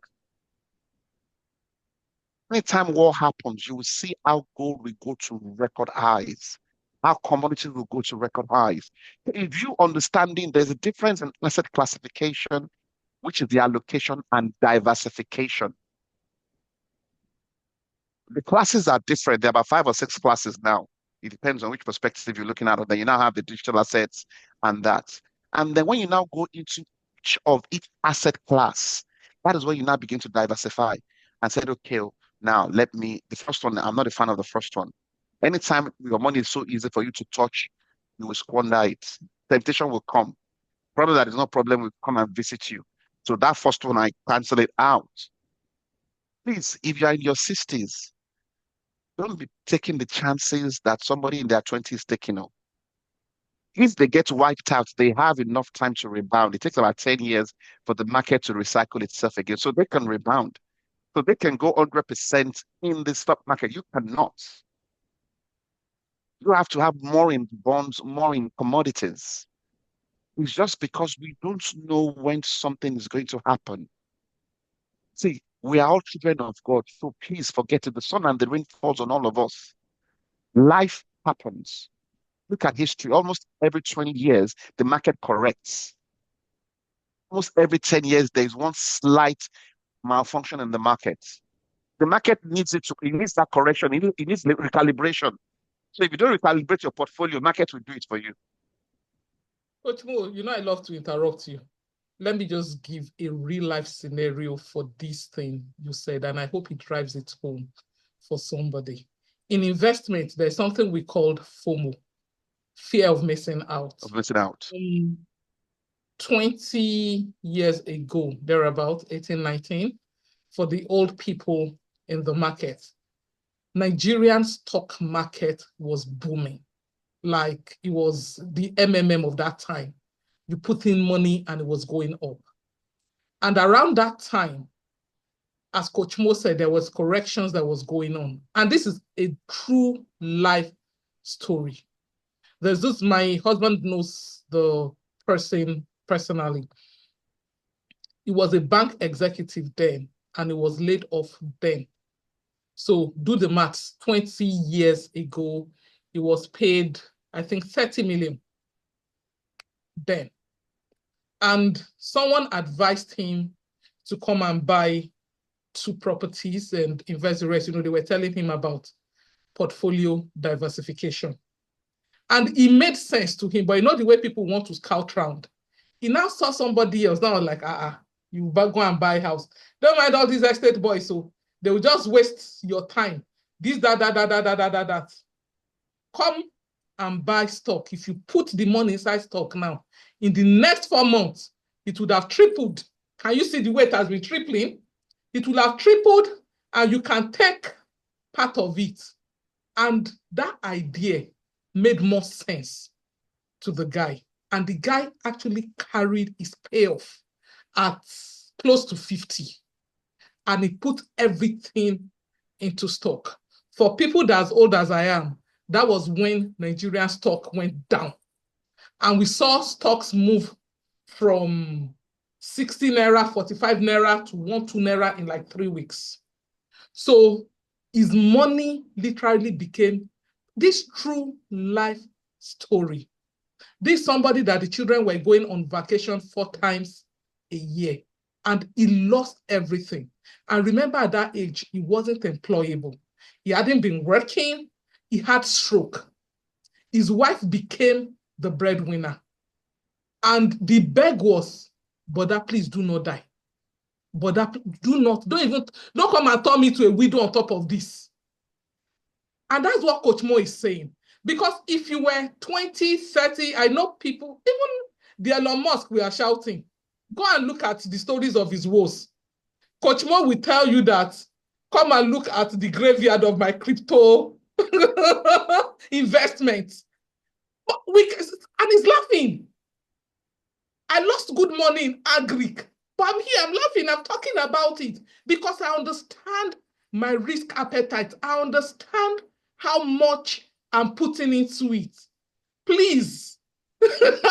Anytime war happens, you will see how gold will go to record highs, how commodities will go to record highs. If you understanding there's a difference in asset classification, which is the allocation and diversification. The classes are different. There are about 5 or 6 classes now. It depends on which perspective you're looking at. And then you now have the digital assets and that. And then when you now go into each asset class, that is where you now begin to diversify and said, okay, now the first one, I'm not a fan of the first one. Anytime your money is so easy for you to touch, you will squander it. Temptation will come. Problem that is no problem will come and visit you. So that first one, I cancel it out. Please, if you're in your 60s, don't be taking the chances that somebody in their 20s is taking up. If they get wiped out, they have enough time to rebound. It takes about 10 years for the market to recycle itself again. So they can rebound. So they can go 100% in the stock market. You cannot. You have to have more in bonds, more in commodities. It's just because we don't know when something is going to happen. See, we are all children of God, so please forget it. The sun and the rain falls on all of us. Life happens. Look at history. Almost every 20 years, the market corrects. Almost every 10 years, there's one slight malfunction in the market. The market needs it needs that correction. It needs recalibration. So if you don't recalibrate your portfolio, market will do it for you. Coach Mo, I love to interrupt you. Let me just give a real life scenario for this thing you said, and I hope it drives it home for somebody. In investment, there's something we call FOMO, fear of missing out. 20 years ago, thereabout, 18, 19, for the old people in the market, Nigerian stock market was booming. Like it was the MMM of that time. You put in money and it was going up. And around that time, as Coach Mo said, there was corrections that was going on. And this is a true life story. There's this, my husband knows the person personally. He was a bank executive then, and he was laid off then. So do the maths, 20 years ago, he was paid, I think, 30 million then. And someone advised him to come and buy 2 properties and invest the rest. They were telling him about portfolio diversification. And it made sense to him, but the way people want to scout round. He now saw somebody else, now like, you go and buy a house. Don't mind all these estate boys, so they will just waste your time. This, that. Come and buy stock. If you put the money inside stock now, in the next 4 months, it would have tripled. Can you see the way it has been tripling? It will have tripled, and you can take part of it. And that idea made more sense to the guy. And the guy actually carried his payoff at close to 50. And he put everything into stock. For people that as old as I am, that was when Nigerian stock went down. And we saw stocks move from 60 naira, 45 naira to 1-2 naira in like 3 weeks. So his money literally became this true life story. This somebody that the children were going on vacation 4 times a year, and he lost everything. And remember, at that age, he wasn't employable. He hadn't been working. He had stroke. His wife became the breadwinner. And the beg was, brother, please do not die. Brother, don't come and turn me to a widow on top of this. And that's what Coach Mo is saying. Because if you were 20, 30, I know people, even the Elon Musk, we are shouting. Go and look at the stories of his woes. Coach Mo will tell you that Come and look at the graveyard of my crypto investments. And he's laughing. I lost good money in agric, but I'm here, I'm laughing, I'm talking about it because I understand my risk appetite. I understand how much I'm putting into it. Please,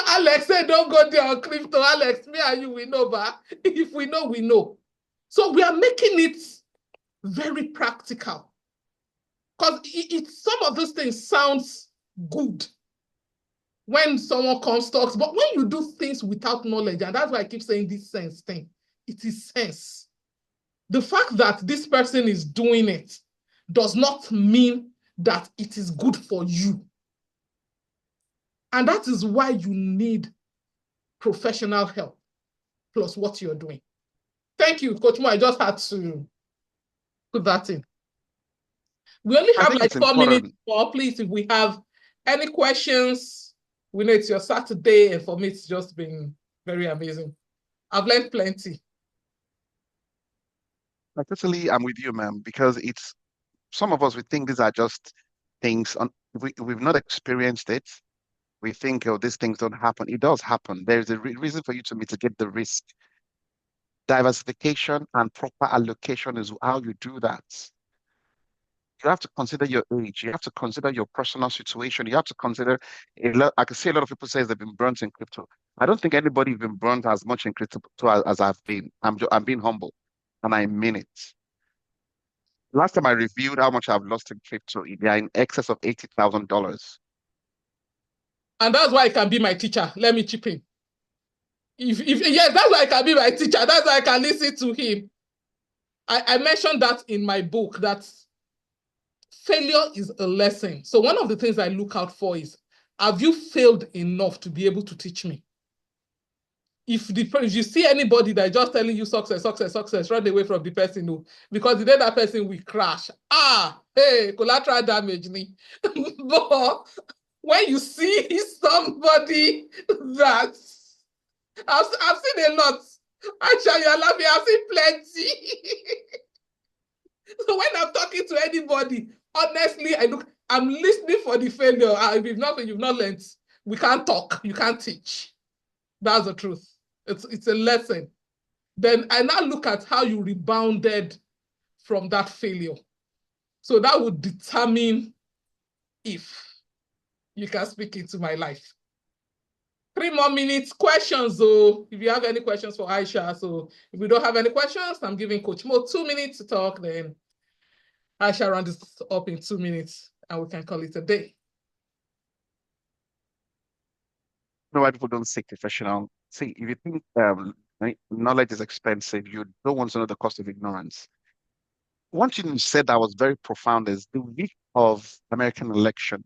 Alex said, don't go there on crypto. Alex, me and you, we know, but if we know, we know. So we are making it very practical because some of those things sounds good when someone comes talks, but when you do things without knowledge, and that's why I keep saying this sense thing, it is sense. The fact that this person is doing it does not mean that it is good for you. And that is why you need professional help plus what you're doing. Thank you, Coach Mo. I just had to put that in. We only I have think like it's 4 minutes important. more. Please, if we have any questions, we know it's your Saturday, and for me, it's just been very amazing. I've learned plenty. I'm with you, ma'am, because it's some of us, we think these are just things we've not experienced it. We think, oh, these things don't happen. It does happen. There's a reason for you to mitigate the risk. Diversification and proper allocation is how you do that. You have to consider your age. You have to consider your personal situation. You have to consider a lot. I can see a lot of people say they've been burnt in crypto. I don't think anybody's been burnt as much in crypto as I've been. I'm being humble, and I mean it. Last time I reviewed how much I've lost in crypto, they are in excess of $80,000. And that's why I can be my teacher. Let me chip in. If yes, that's why I can be my teacher. That's why I can listen to him. I mentioned that in my book that failure is a lesson. So one of the things I look out for is, have you failed enough to be able to teach me? If you see anybody that is just telling you success, success, success, run away from the person who, because the day that person will crash. Hey, collateral damage me. But when you see somebody that I've seen a lot. Aisha, you're laughing. I've seen plenty. So when I'm talking to anybody, honestly, I'm listening for the failure. If you've not learned, we can't talk. You can't teach. That's the truth. It's a lesson. Then I now look at how you rebounded from that failure. So that would determine if you can speak into my life. 3 more minutes. Questions, though. If you have any questions for Aisha. So if we don't have any questions, I'm giving Coach Mo 2 minutes to talk. Then Aisha rounds this up in 2 minutes, and we can call it a day. Know why people don't seek professional. See, if you think knowledge is expensive, you don't want to know the cost of ignorance. One thing you said that was very profound is the week of American election.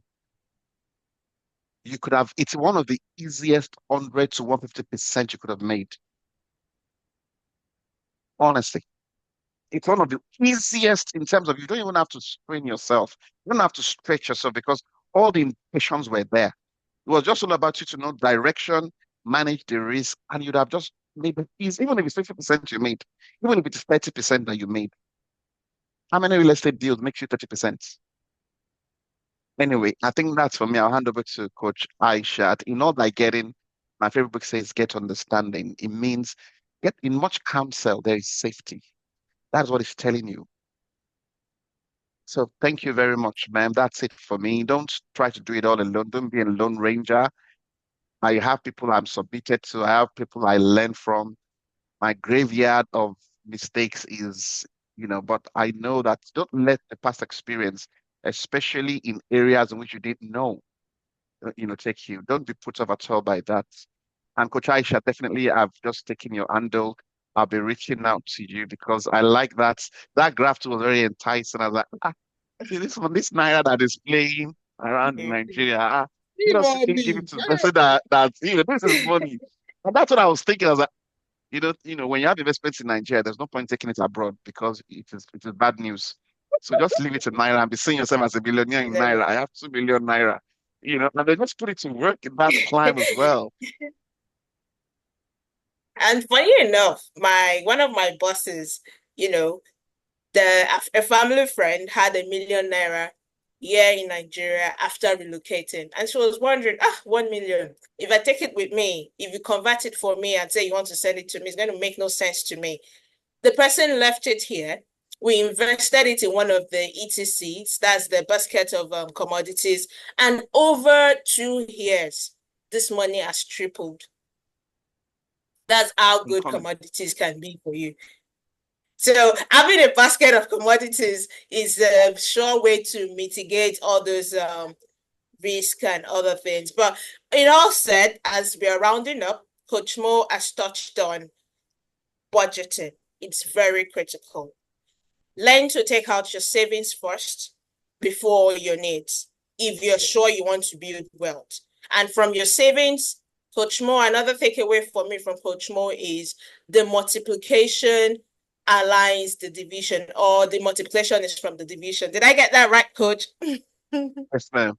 It's one of the easiest 100 to 150% you could have made. Honestly, it's one of the easiest in terms of you don't even have to strain yourself. You don't have to stretch yourself because all the indications were there. It was just all about you to know direction, manage the risk, and you'd have just made it easy. Even if it's 50% you made, even if it's 30% that you made. How many real estate deals makes you 30%? Anyway, I think that's for me. I'll hand over to Coach Aishat. In all by getting, my favorite book says get understanding. It means get in much counsel, there is safety. That's what it's telling you. So thank you very much, ma'am. That's it for me. Don't try to do it all alone. Don't be a lone ranger. I have people I'm submitted to. I have people I learn from. My graveyard of mistakes is, but I know that don't let the past experience, especially in areas in which you didn't know, take you. Don't be put off at all by that. And Coach Aisha, definitely, I've just taken your handle. I'll be reaching out to you because I like that. That graph was very enticing. I was like, see this one, this Naira that is playing around Nigeria. Just give it to the person this is money. And that's what I was thinking. I was like, when you have investments in Nigeria, there's no point taking it abroad because it is bad news. So just leave it in Naira and be seeing yourself as a billionaire in No. Naira. I have 2 million Naira, and they just put it to work in that climb as well. And funny enough, one of my bosses, you know, A family friend had ₦1 million here in Nigeria after relocating. And she was wondering, 1 million. If I take it with me, if you convert it for me and say you want to send it to me, it's going to make no sense to me. The person left it here. We invested it in one of the ETCs, that's the basket of commodities. And over 2 years, this money has tripled. That's how good commodities can be for you. So having a basket of commodities is a sure way to mitigate all those risk and other things. But it all said, as we are rounding up, Coach Mo has touched on budgeting. It's very critical. Learn to take out your savings first before your needs, if you're sure you want to build wealth. And from your savings, Coach Mo, another takeaway for me from Coach Mo is the multiplication aligns the division, or the multiplication is from the division. Did I get that right, Coach? Yes, ma'am.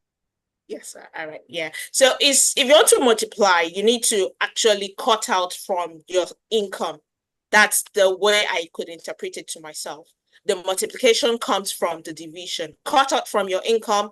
Yes, sir. All right. Yeah. So if you want to multiply, you need to actually cut out from your income. That's the way I could interpret it to myself. The multiplication comes from the division. Cut out from your income,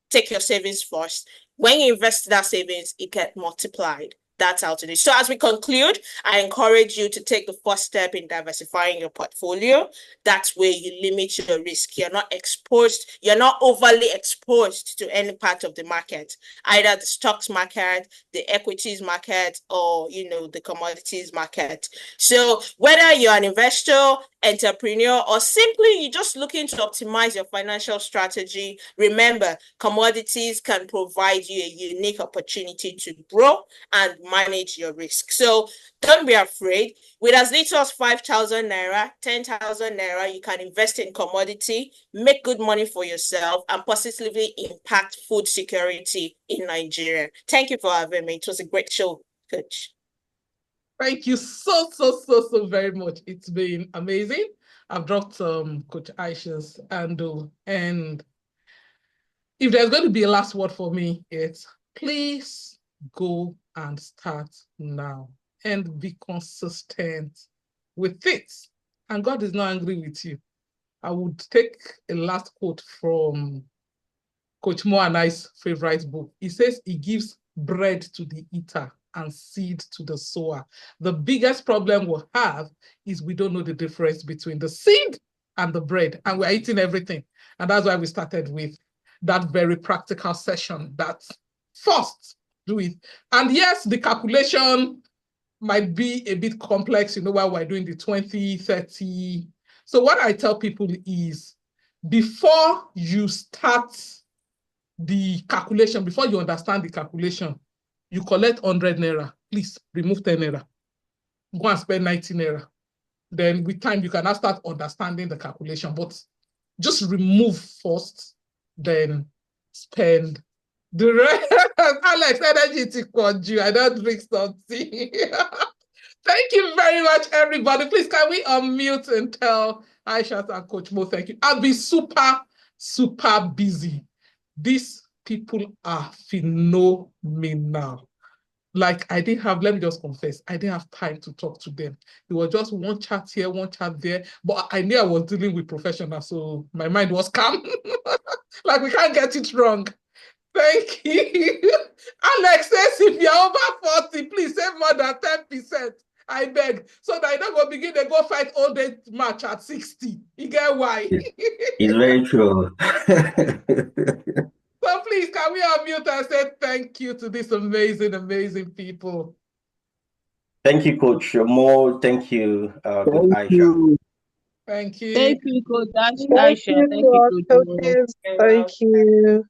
take your savings first. When you invest that savings, it gets multiplied. That's how to do. So as we conclude, I encourage you to take the first step in diversifying your portfolio. That's where you limit your risk. You're not exposed, you're not overly exposed to any part of the market, either the stocks market, the equities market, or the commodities market. So whether you're an investor, entrepreneur, or simply you're just looking to optimize your financial strategy, remember, commodities can provide you a unique opportunity to grow and manage your risk. So don't be afraid. With as little as 5,000 naira, 10,000 naira, you can invest in commodity, make good money for yourself, and positively impact food security in Nigeria. Thank you for having me. It was a great show, Coach. Thank you so very much. It's been amazing. I've dropped Coach Aisha's handle, and if there's going to be a last word for me, it's please go and start now and be consistent with it. And God is not angry with you. I would take a last quote from Coach Mo and I's favorite book. He says he gives bread to the eater and seed to the sower. The biggest problem we'll have is we don't know the difference between the seed and the bread, and we're eating everything. And that's why we started with that very practical session, that first do it. And yes, the calculation might be a bit complex, while we're doing the 20, 30. So what I tell people is, before you start the calculation, before you understand the calculation, you collect 100 naira, please remove 10 naira. Go and spend 90 naira. Then with time, you can now start understanding the calculation, but just remove first, then spend the rest. Alex, energy to quad you. I don't drink something. Thank you very much, everybody. Please, can we unmute and tell Aishat and Coach Mo thank you? I'll be super busy. These people are phenomenal. Like, I didn't have, let me just confess, I didn't have time to talk to them. It was just one chat here, one chat there. But I knew I was dealing with professionals, so my mind was calm. Like, we can't get it wrong. Thank you. Alex says, if you're over 40, please save more than 10%. I beg. So that I don't go begin to go fight all day match at 60. You get why? It's very true. So please, can we unmute and say thank you to these amazing people? Thank you, Coach Mo. Thank you, Coach Aisha. Thank you. Thank you, Coach Aisha. Thank you, Thank you, Coach Mo. coaches. Thank you.